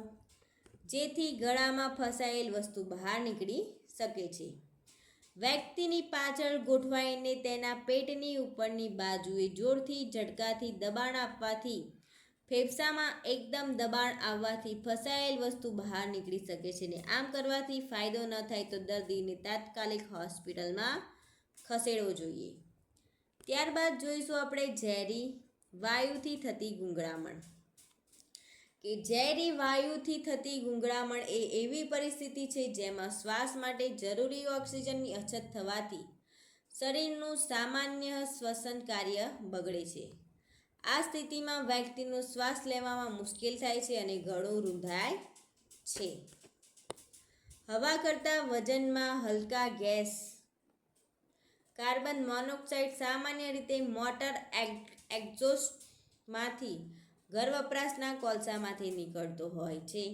જેથી ગળામાં ફસાયેલ વસ્તુ બહાર નીકળી શકે છે. વ્યક્તિની પાછળ ગોઠવાઈને તેના પેટની ઉપરની બાજુએ જોરથી ઝટકાથી દબાણ આપવાથી ફેફસામાં એકદમ દબાણ આવવાથી ફસાયેલ વસ્તુ બહાર નીકળી શકે છે. ને આમ કરવાથી ફાયદો ન થાય તો દર્દીને તાત્કાલિક હોસ્પિટલમાં ખસેડવો જોઈએ. ત્યારબાદ જોઈશું આપણે ઝેરી વાયુથી થતી ગૂંગળામણ. કે ઝેરી વાયુથી થતી ગૂંગળામણ એ એવી પરિસ્થિતિ છે જેમાં શ્વાસ માટે જરૂરી ઓક્સિજનની અછત થવાથી શરીરનું સામાન્ય શ્વસન કાર્ય બગડે છે. આ સ્થિતિમાં વ્યક્તિનું શ્વાસ લેવામાં મુશ્કેલ થાય છે અને ગળું રૂંધાય છે. હવા કરતાં વજનમાં હલકા ગેસ કાર્બન મોનોક્સાઇડ સામાન્ય રીતે મોટર એક્ઝોસ્ટમાંથી ઘર વપરાશના કોલસામાંથી નીકળતો હોય છે.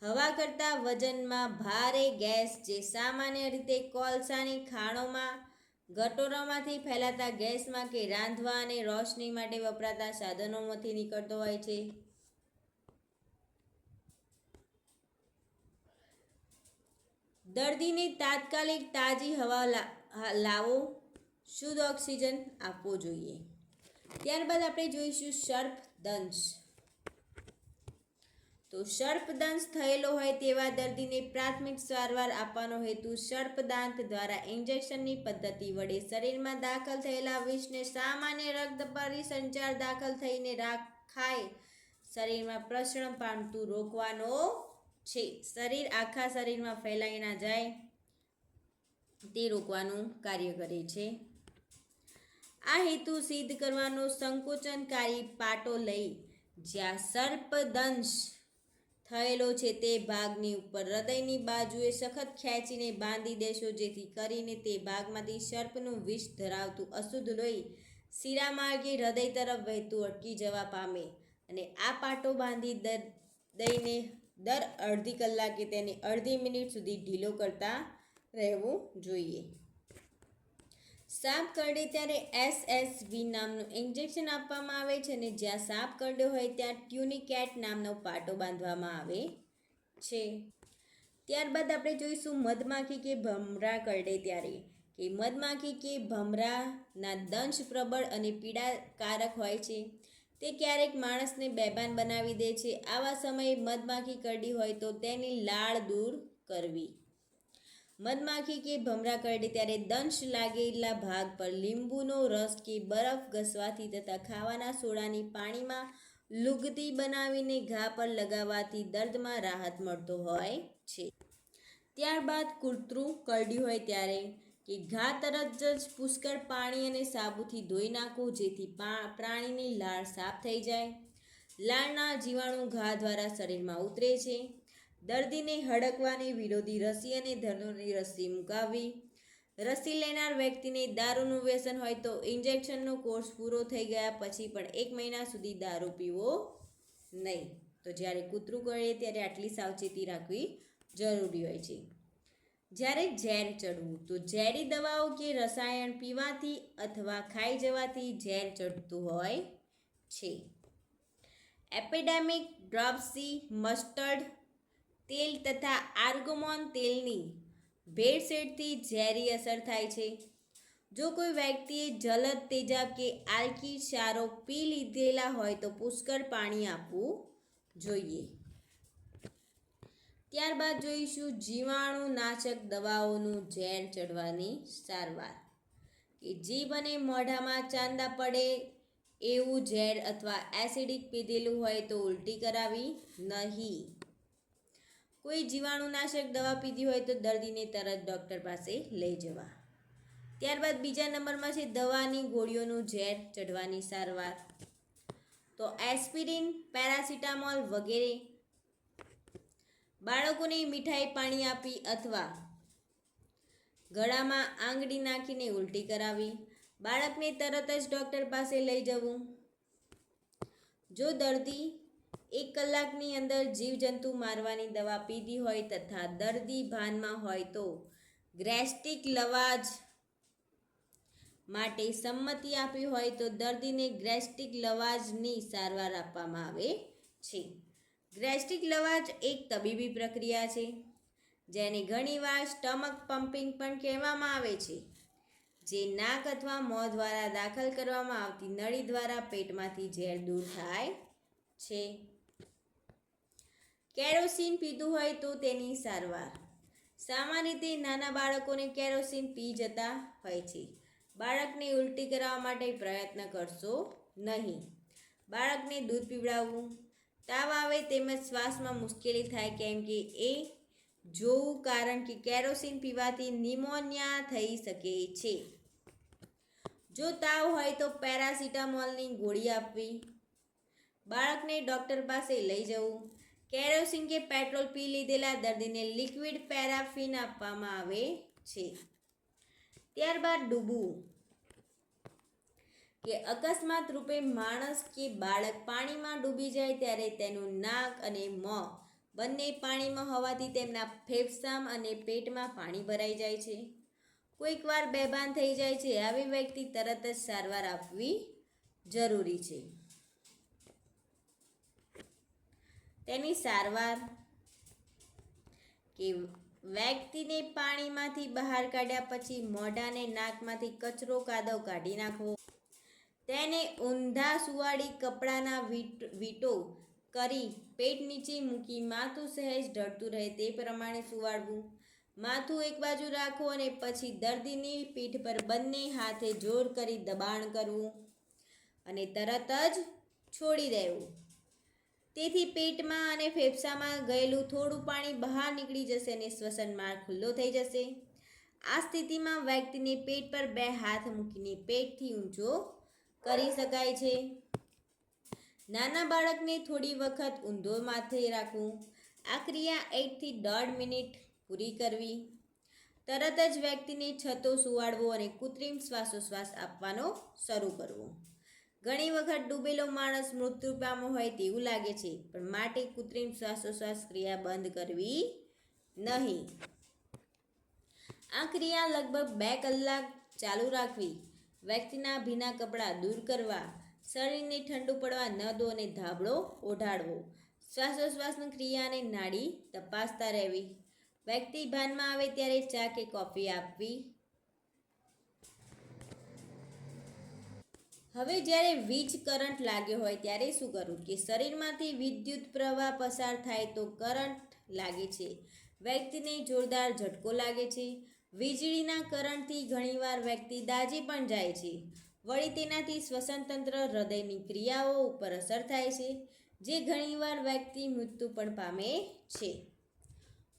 હવા કરતાં વજનમાં ભારે ગેસ, જે સામાન્ય રીતે કોલસાની ખાણોમાં ગટોરોમાંથી ફેલાતા ગેસમાં કે રાંધવા અને રોશની માટે વપરાતા સાધનોમાંથી નીકળતો હોય છે. દર્દીને તાત્કાલિક તાજી હવા લાવો, શુદ્ધ ઓક્સિજન આપવો જોઈએ. ત્યારબાદ આપણે જોઈશું સર્પ દંશ. તો સર્પદંશ થયેલો હોય તેવા દર્દીને પ્રાથમિક સારવાર આપવાનો હેતુ સર્પદાંત દ્વારા ઇન્જેક્શનની પદ્ધતિ વડે શરીરમાં દાખલ થયેલા વિષને સામાન્ય રક્ત પરિસંચાર દાખલ થઈને ખાય શરીરમાં પ્રસરણ પામતું રોકવાનો છે. શરીર આખા શરીરમાં ફેલાઈ ના જાય તે રોકવાનું કાર્ય કરે છે. આ હેતુ સિદ્ધ કરવાનો સંકોચનકારી પાટો લઈ જ્યાં સર્પદંશ થયેલો છે તે ભાગની ઉપર હૃદયની બાજુએ સખત ખેંચીને બાંધી દેશો, જેથી કરીને તે ભાગમાંથી સર્પનું વિષ ધરાવતું અશુદ્ધ લોહી શિરામાર્ગે હૃદય તરફ વહેતું અટકી જવા પામે અને આ પાટો બાંધી દઈને દર અડધી કલાકે તેને અડધી મિનિટ સુધી ઢીલો કરતા રહેવું જોઈએ. સાપ કરડે ત્યારે SSV નામનું ઇન્જેક્શન આપવામાં આવે છે અને જ્યાં સાપ કરડ્યો હોય ત્યાં ટ્યુનિકેટ નામનો પાટો બાંધવામાં આવે છે. ત્યારબાદ આપણે જોઈશું મધમાખી કે ભમરા કરડે ત્યારે કે મધમાખી કે ભમરાના દંશ પ્રબળ અને પીડાકારક હોય છે. તે ક્યારેક માણસને બેભાન બનાવી દે છે. આવા સમયે મધમાખી કરડી હોય તો તેની લાળ દૂર કરવી. મધમાખી કે ભમરા કરડે ત્યારે દંશ લાગેલા ભાગ પર લીંબુનો રસ કે બરફ ઘસવાથી તથા ખાવાના સોડાની પાણીમાં લુગદી બનાવીને ઘા પર લગાવવાથી દર્દમાં રાહત મળતો હોય છે. ત્યારબાદ કૂતરું કરડ્યું હોય ત્યારે કે ઘા તરત જ પુષ્કળ પાણી અને સાબુથી ધોઈ નાખવું, જેથી પ્રાણીની લાળ સાફ થઈ જાય. લાળના જીવાણુ ઘા દ્વારા શરીરમાં ઉતરે છે. દર્દીને હડકવાની વિરોધી રસી અને ધનુરની રસી મૂકાવવી. રસી લેનાર વ્યક્તિને દારૂનું વ્યસન હોય તો ઇન્જેક્શનનો કોર્સ પૂરો થઈ ગયા પછી પણ 1 મહિના સુધી દારૂ પીવો નહીં. તો જ્યારે કૂતરું કરડે ત્યારે આટલી સાવચેતી રાખવી જરૂરી હોય છે. જ્યારે ઝેર ચડવું, તો ઝેરી દવાઓ કે રસાયણ પીવાથી અથવા ખાઈ જવાથી ઝેર ચડતું હોય છે. એપિડેમિક ડ્રોપ્સી મસ્ટર્ડ તેલ તથા આર્ગોમોન તેલની ભેળસેળથી ઝેરી અસર થાય છે. જો કોઈ વ્યક્તિએ જલદ, તેજાબ કે આલ્કી ક્ષારો પી લીધેલા હોય તો પુષ્કળ પાણી આપવું જોઈએ. ત્યારબાદ જોઈશું જીવાણુનાશક દવાઓનું ઝેર ચડવાની સારવાર કે જીભ અને મોઢામાં ચાંદા પડે એવું ઝેર અથવા એસિડિક પીધેલું હોય તો ઉલટી કરાવી નહીં. કોઈ જીવાણુનાશક દવા પીધી હોય તો દર્દીને તરત ડૉક્ટર પાસે લઈ જવા. ત્યારબાદ બીજા નંબરમાં છે દવાની ગોળીઓનું ઝેર ચડવાની સારવાર. તો એસ્પિરિન, પેરાસિટામોલ વગેરે. બાળકોને મીઠાઈ પાણી આપી અથવા ગળામાં આંગળી નાખીને ઉલટી કરાવી. બાળકને તરત જ ડૉક્ટર પાસે લઈ જવું. જો દર્દી 1 કલાકની અંદર જીવજંતુ મારવાની દવા પીધી હોય તથા દર્દી ભાનમાં હોય તો ગેસ્ટ્રિક લવાજ માટે સંમતિ આપી હોય તો દર્દીને ગેસ્ટ્રિક લવાજની સારવાર આપવામાં આવે છે. ગેસ્ટ્રિક લવાજ એક તબીબી પ્રક્રિયા છે જેને ઘણીવાર સ્ટમક પમ્પિંગ પણ કહેવામાં આવે છે, જે નાક અથવા મોં દ્વારા દાખલ કરવામાં આવતી નળી દ્વારા પેટમાંથી ઝેર દૂર થાય છે. કેરોસીન પીધું હોય તો તેની સારવાર. સામાન્ય રીતે નાના બાળકોને કેરોસીન પી જતા હોય છે. બાળકને ઉલટી કરાવવા માટે પ્રયત્ન કરશો નહીં. બાળકને દૂધ પીવડાવવું. તાવ આવે તેમજ શ્વાસમાં મુશ્કેલી થાય કેમ કે એ જોવું, કારણ કે કેરોસીન પીવાથી નિમોનિયા થઈ શકે છે. જો તાવ હોય તો પેરાસિટામોલની ગોળી આપવી. બાળકને ડૉક્ટર પાસે લઈ જવું. કેરોસીન કે પેટ્રોલ પી લીધેલા દર્દીને લિક્વિડ પેરાફિન આપવામાં આવે છે. ત્યારબાદ ડૂબવું કે અકસ્માત રૂપે માણસ કે બાળક પાણીમાં ડૂબી જાય ત્યારે તેનું નાક અને મોં બંને પાણીમાં હોવાથી તેમના ફેફસાં અને પેટમાં પાણી ભરાઈ જાય છે. કોઈકવાર બેભાન થઈ જાય છે. આવી વ્યક્તિ તરત જ સારવાર આપવી જરૂરી છે. તેની સારવાર કે વ્યક્તિને પાણીમાંથી બહાર કાઢ્યા પછી મોઢાને નાકમાંથી કચરો કાદવ કાઢી નાખવો. તેને ઊંધા સુવાડી કપડાના વીંટો કરી પેટ નીચે મૂકી માથું સહેજ ઢળતું રહે તે પ્રમાણે સુવાડવું. માથું એક બાજુ રાખો અને પછી દર્દીની પીઠ પર બંને હાથે જોર કરી દબાણ કરવું અને તરત જ છોડી દેવું. તેથી પેટમાં અને ફેફસામાં ગયેલું થોડું પાણી બહાર નીકળી જશે અને શ્વસન માર્ગ ખુલ્લો થઈ જશે. આ સ્થિતિમાં વ્યક્તિને પેટ પર 2 હાથ મૂકીને પેટથી ઊંચો કરી શકાય છે. નાના બાળકને થોડી વખત ઊંધો માથે રાખવું. આ ક્રિયા 1 થી 1.5 મિનિટ પૂરી કરવી. તરત જ વ્યક્તિને છતો સુવાડવો અને કૃત્રિમ શ્વાસોશ્વાસ આપવાનો શરૂ કરવો. ઘણી વખત ડૂબેલો માણસ મૃત્યુ પામ્યો હોય તેવું લાગે છે, પણ માટે કૃત્રિમ શ્વાસોશ્વાસ ક્રિયા બંધ કરવી નહીં. આ ક્રિયા લગભગ 2 કલાક ચાલુ રાખવી. વ્યક્તિના ભીના કપડાં દૂર કરવા, શરીરને ઠંડુ પડવા ન દો અને ધાબળો ઓઢાડવો. શ્વાસોશ્વાસની ક્રિયાને નાડી તપાસતા રહેવી. વ્યક્તિ ભાનમાં આવે ત્યારે ચા કે કોફી આપવી. હવે જ્યારે વીજ કરંટ લાગ્યો હોય ત્યારે શું કરવું? કે શરીરમાંથી વિદ્યુત પ્રવાહ પસાર થાય તો કરંટ લાગે છે. વ્યક્તિને જોરદાર ઝટકો લાગે છે. વીજળીના કરંટથી ઘણીવાર વ્યક્તિ દાઝી પણ જાય છે. વળી તેનાથી શ્વસનતંત્ર, હૃદયની ક્રિયાઓ ઉપર અસર થાય છે, જે ઘણીવાર વ્યક્તિ મૃત્યુ પણ પામે છે.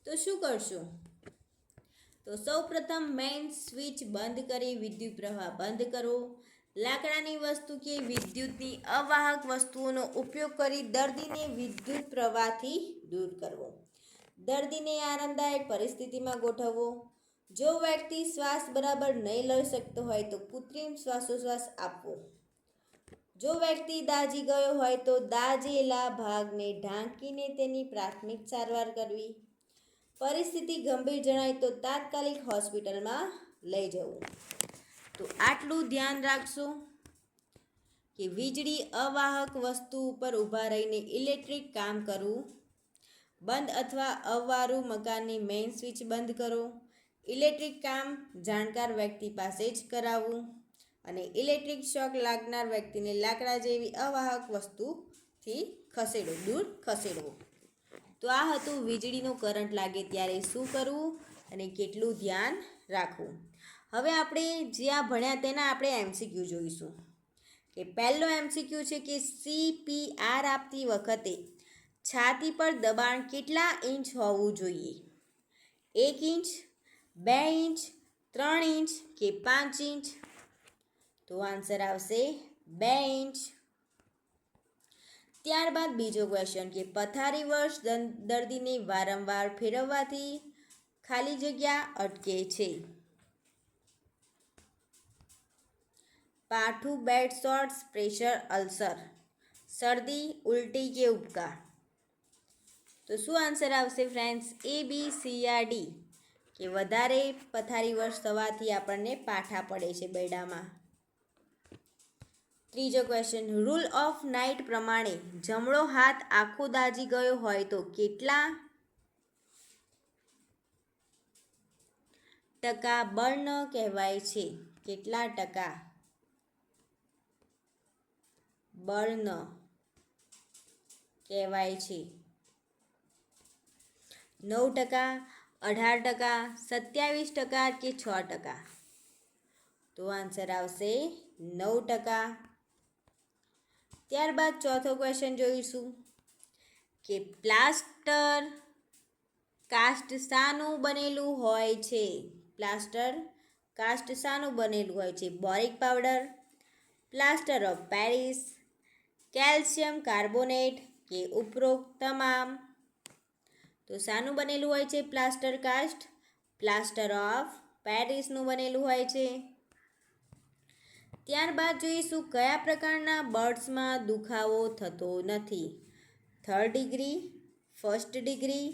તો શું કરશું? તો સૌપ્રથમ મેઇન સ્વિચ બંધ કરી વિદ્યુત પ્રવાહ બંધ કરો. લાકડાની વસ્તુ કે વિદ્યુતની અવાહક વસ્તુઓનો ઉપયોગ કરી દર્દીને વિદ્યુત પ્રવાહથી દૂર કરવો. દર્દીને આરામદાયક પરિસ્થિતિમાં ગોઠવવો. જો વ્યક્તિ શ્વાસ બરાબર નહીં લઈ શકતો હોય તો કૃત્રિમ શ્વાસોશ્વાસ આપવો. જો વ્યક્તિ દાઝી ગયો હોય તો દાઝેલા ભાગને ઢાંકીને તેની પ્રાથમિક સારવાર કરવી. પરિસ્થિતિ ગંભીર જણાય તો તાત્કાલિક હોસ્પિટલમાં લઈ જવું. તો આટલું ધ્યાન રાખશો કે વીજળી અવાહક વસ્તુ ઉપર ઊભા રહીને ઇલેક્ટ્રિક કામ કરવું. બંધ અથવા અવારું મકાનની મેઇન સ્વિચ બંધ કરો. ઇલેક્ટ્રિક કામ જાણકાર વ્યક્તિ પાસે જ કરાવવું અને ઇલેક્ટ્રિક શોક લાગનાર વ્યક્તિને લાકડા જેવી અવાહક વસ્તુથી દૂર ખસેડવો. તો આ હતું વીજળીનો કરંટ લાગે ત્યારે શું કરવું અને કેટલું ધ્યાન રાખવું. હવે આપણે જ્યાં ભણ્યા તેના આપણે MCQ જોઈશું. કે પહેલો MCQ છે કે CPR આપતી વખતે છાતી પર દબાણ કેટલા ઇંચ હોવું જોઈએ? 1 ઇંચ, 2 ઇંચ, 3 ઇંચ કે 5 ઇંચ? તો આન્સર આવશે 2 ઇંચ. ત્યારબાદ બીજો ક્વેશ્ચન કે પથારીવશ દર્દીને વારંવાર ફેરવવાથી ખાલી જગ્યા અટકે છે. પાઠું, બેડ શોર્ટ્સ, પ્રેશર અલ્સર, શરદી, ઉલટી કે ઉબકા? તો શું આન્સર આવશે friends? A, B, C yeah D? કે વધારે પથારીવશ થવાથી આપણને પાઠા પડે છે બેડામાં. ત્રીજો ક્વેશ્ચન રૂલ ઓફ નાઇટ પ્રમાણે જમણો હાથ આખો દાઝી ગયો હોય તો કેટલા ટકા બર્ન કહેવાય છે? કેટલા ટકા બર્ન કહેવાય છે? 9%, 18%, 27% કે 6%? તો આન્સર આવશે 9%. ત્યારબાદ ચોથો ક્વેશ્ચન જોઈશું કે પ્લાસ્ટર કાસ્ટ શાનું બનેલું હોય છે? પ્લાસ્ટર કાસ્ટ શાનું બનેલું હોય છે? Boric powder, plaster of Paris, calcium carbonate કે ઉપરોક્ત તમામ? તો શાનું બનેલું હોય છે પ્લાસ્ટર કાસ્ટ? પ્લાસ્ટર ઓફ પેરિસનું બનેલું હોય છે. ત્યારબાદ જોઈશું કયા પ્રકારના બર્ડ્સમાં દુખાવો થતો નથી? 3rd degree, 1st degree,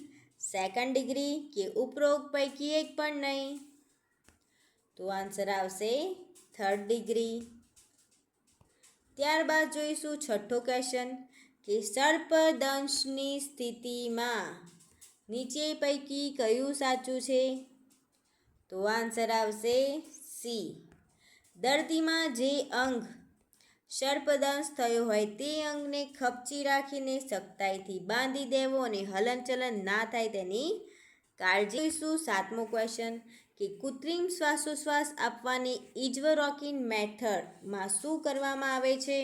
2nd degree કે ઉપરોક્ત પૈકી એક પણ નહીં? તો આન્સર આવશે 3rd ડિગ્રી. ત્યારબાદ જોઈશું છઠ્ઠો ક્વેશ્ચન કે સર્પદંશની સ્થિતિમાં નીચે પૈકી કયું સાચું છે? તો આન્સર આવશે C. દર્દીમાં જે અંગ સર્પદંશ થયો હોય તે અંગને ખપચી રાખીને સખ્તાઈથી બાંધી દેવો અને હલનચલન ના થાય તેની કાળજી જોઈશું. 7મો ક્વેશ્ચન કે કૃત્રિમ શ્વાસોશ્વાસ આપવાની ઇજવરોકિન મેથડમાં શું કરવામાં આવે છે?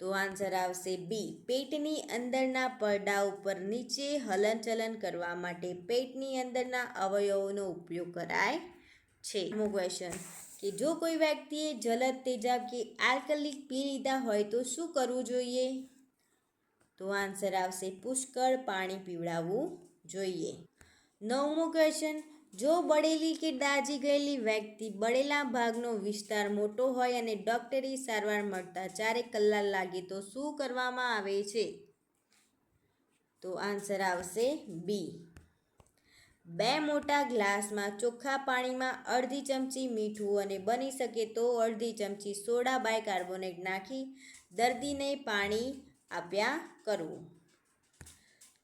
તો આન્સર આવશે બી. પેટની અંદરના પડદા ઉપર નીચે હલનચલન કરવા માટે પેટની અંદરના અવયવોનો ઉપયોગ કરાય છે. 8મો ક્વેશ્ચન કે જો કોઈ વ્યક્તિએ જલદ તેજાબ કે આલ્કલિક પી લીધા હોય તો શું કરવું જોઈએ? તો આન્સર આવશે પુષ્કળ પાણી પીવડાવવું જોઈએ. 9મો ક્વેશ્ચન જો બળેલી કે દાઝી ગયેલી વ્યક્તિ બળેલા ભાગનો વિસ્તાર મોટો હોય અને ડોક્ટરી સારવાર મળતા 4 કલાક લાગે તો શું કરવામાં આવે છે? તો આન્સર આવશે બી. 2 મોટા ગ્લાસમાં ચોખ્ખા પાણીમાં અડધી ચમચી મીઠું અને બની શકે તો અડધી ચમચી સોડા બાયકાર્બોનેટ નાખી દર્દીને પાણી આપ્યા કરવું.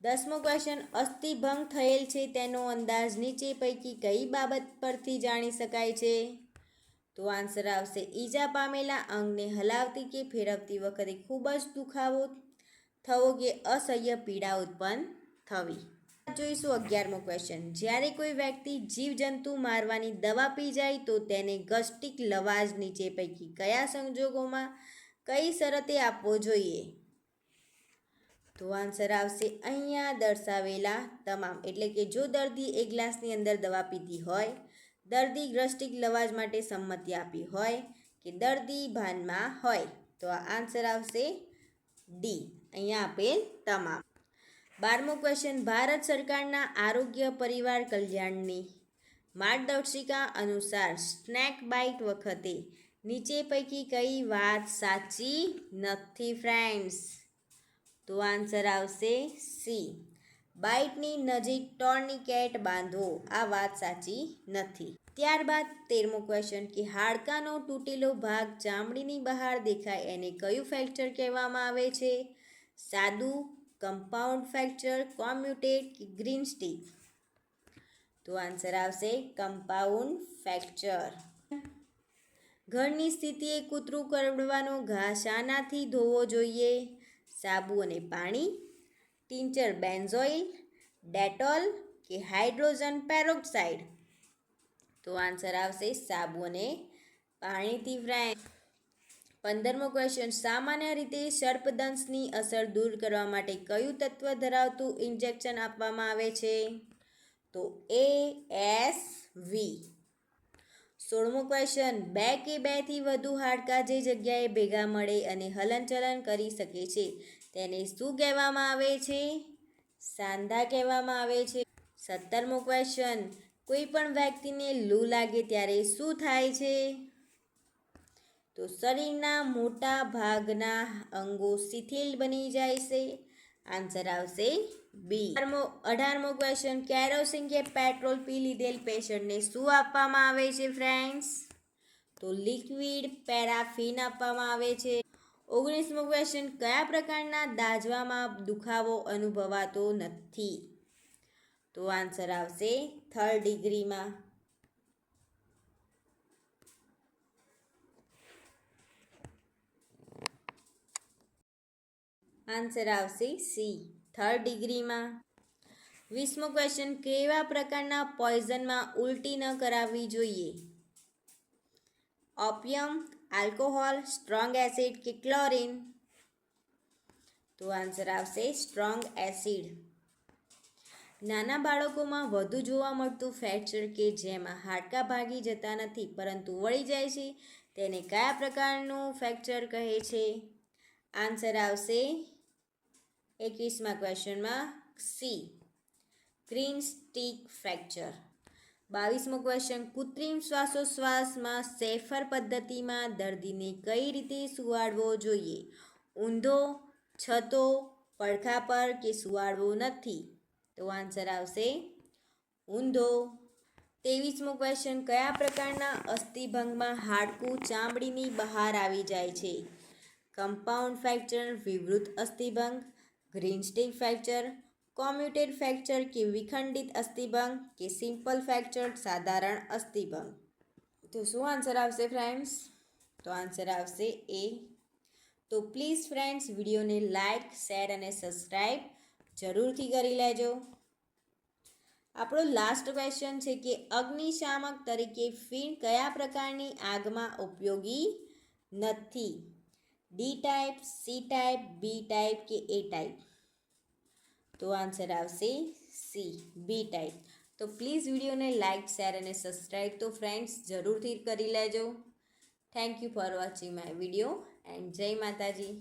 10મો ક્વેશ્ચન અસ્થિભંગ થયેલ છે તેનો અંદાજ નીચે પૈકી કઈ બાબત પરથી જાણી શકાય છે? તો આન્સર આવશે ઈજા પામેલા અંગને હલાવતી કે ફેરવતી વખતે ખૂબ જ દુખાવો થવો કે અસહ્ય પીડા ઉત્પન્ન થવી. જોઈશું 11મો ક્વેશ્ચન જ્યારે કોઈ વ્યક્તિ જીવજંતુ મારવાની દવા પી જાય તો તેને ગસ્ટિક લવાજ નીચે પૈકી કયા સંજોગોમાં કઈ શરતે આપવો જોઈએ? તો આન્સર આવશે અહીંયા દર્શાવેલા તમામ. એટલે કે જો દર્દી એક ગ્લાસની અંદર દવા પીધી હોય, દર્દી ગસ્ટિક લવાજ માટે સંમતિ આપી હોય કે દર્દી ભાનમાં હોય તો આ આન્સર આવશે ડી. અહીંયા આપેલ તમામ. 12મો ક્વેશ્ચન ભારત સરકારના આરોગ્ય પરિવાર કલ્યાણની માર્ગદર્શિકા અનુસાર સ્નેક બાઇટ વખતે નીચે પૈકી કઈ વાત સાચી નથી ફ્રેન્ડ્સ? તો આન્સર આવશે સી. બાઇટની નજીક ટોર્નિકેટ બાંધવો આ વાત સાચી નથી. ત્યારબાદ 13મો ક્વેશ્ચન કે હાડકાનો તૂટેલો ભાગ ચામડીની બહાર દેખાય એને કયું ફ્રેક્ચર કહેવામાં આવે છે? સાદું, કમ્પાઉન્ડ ફ્રેક્ચર, કોમ્યુટેડ કે ગ્રીન સ્ટીક? તો આન્સર આવશે કમ્પાઉન્ડ ફ્રેક્ચર. ઘરની સ્થિતિએ કૂતરું કરડવાનો ઘા શાનાથી ધોવો જોઈએ? સાબુ અને પાણી, ટિંચર બેન્ઝોઇલ, ડેટોલ કે હાઇડ્રોજન પેરોક્સાઇડ? તો આન્સર આવશે સાબુ અને પાણીથી ફ્રેન્ડ. 15મો ક્વેશ્ચન સામાન્ય રીતે સર્પદંશની અસર દૂર કરવા માટે કયું તત્વ ધરાવતું ઇન્જેક્શન આપવામાં આવે છે? તો ASV. 16મો ક્વેશ્ચન 2 કે 2 થી વધુ હાડકાં જે જગ્યાએ ભેગા મળે અને હલનચલન કરી શકે છે તેને શું કહેવામાં આવે છે? સાંધા કહેવામાં આવે છે. 17મો ક્વેશ્ચન કોઈ પણ વ્યક્તિને લૂ લાગે ત્યારે શું થાય છે? તો શરીરના મોટા ભાગના અંગો શિથિલ બની જાય છે. આન્સર આવશે બી. 18મો ક્વેશ્ચન કેરોસીન કે પેટ્રોલ પી લીધેલ પેશન્ટને શું આપવામાં આવે છે ફ્રેન્ડ્સ? તો લિક્વિડ પેરાફિન આપવામાં આવે છે. 19મો ક્વેશ્ચન કયા પ્રકારના દાઝવામાં દુખાવો અનુભવાતો નથી? તો આન્સર આવશે 3rd ડિગ્રીમાં. આન્સર આવશે સી 3rd ડિગ્રીમાં. 20મો ક્વેશ્ચન કેવા પ્રકારના પોઈઝનમાં ઉલટી ન કરાવવી જોઈએ? ઓપિયમ, આલ્કોહોલ, સ્ટ્રોંગ એસિડ કે ક્લોરીન? તો આન્સર આવશે સ્ટ્રોંગ એસિડ. નાના બાળકોમાં વધુ જોવા મળતું ફ્રેક્ચર કે જેમાં હાડકાં ભાગી જતા નથી પરંતુ વળી જાય છે તેને કયા પ્રકારનું ફ્રેક્ચર કહે છે? આન્સર આવશે 21મા ક્વેશ્ચનમાં સી ગ્રીન સ્ટીક ફ્રેક્ચર. 22મો ક્વેશ્ચન કૃત્રિમ શ્વાસોશ્વાસમાં સેફર પદ્ધતિમાં દર્દીને કઈ રીતે સુવાડવો જોઈએ? ઊંધો, છતો, પડખા પર કે સુવાડવો નથી? તો આન્સર આવશે ઊંધો. 23મો ક્વેશ્ચન કયા પ્રકારના અસ્થિભંગમાં હાડકું ચામડીની બહાર આવી જાય છે? કમ્પાઉન્ડ ફ્રેક્ચર, વિવૃત અસ્થિભંગ, green stick fracture, comminuted fracture કે વિખંડિત અસ્થિભંગ કે સિમ્પલ ફ્રેક્ચર સાધારણ અસ્થિભંગ? તો શું આન્સર આવશે ફ્રેન્ડ્સ? તો આન્સર આવશે એ. તો પ્લીઝ ફ્રેન્ડ્સ વિડીયોને લાઇક શેર અને સબસ્ક્રાઈબ જરૂરથી કરી લેજો. આપણો લાસ્ટ ક્વેશ્ચન છે કે અગ્નિશામક તરીકે ફીણ કયા પ્રકારની આગમાં ઉપયોગી નથી? ડી ટાઈપ, સી ટાઈપ, બી ટાઈપ કે એ ટાઈપ? તો આન્સર આવશે સી, બી ટાઈપ. તો પ્લીઝ વિડીયોને લાઇક શેર અને સબસ્ક્રાઈબ તો ફ્રેન્ડ્સ જરૂરથી કરી લેજો. Thank you for watching my video and જય માતાજી.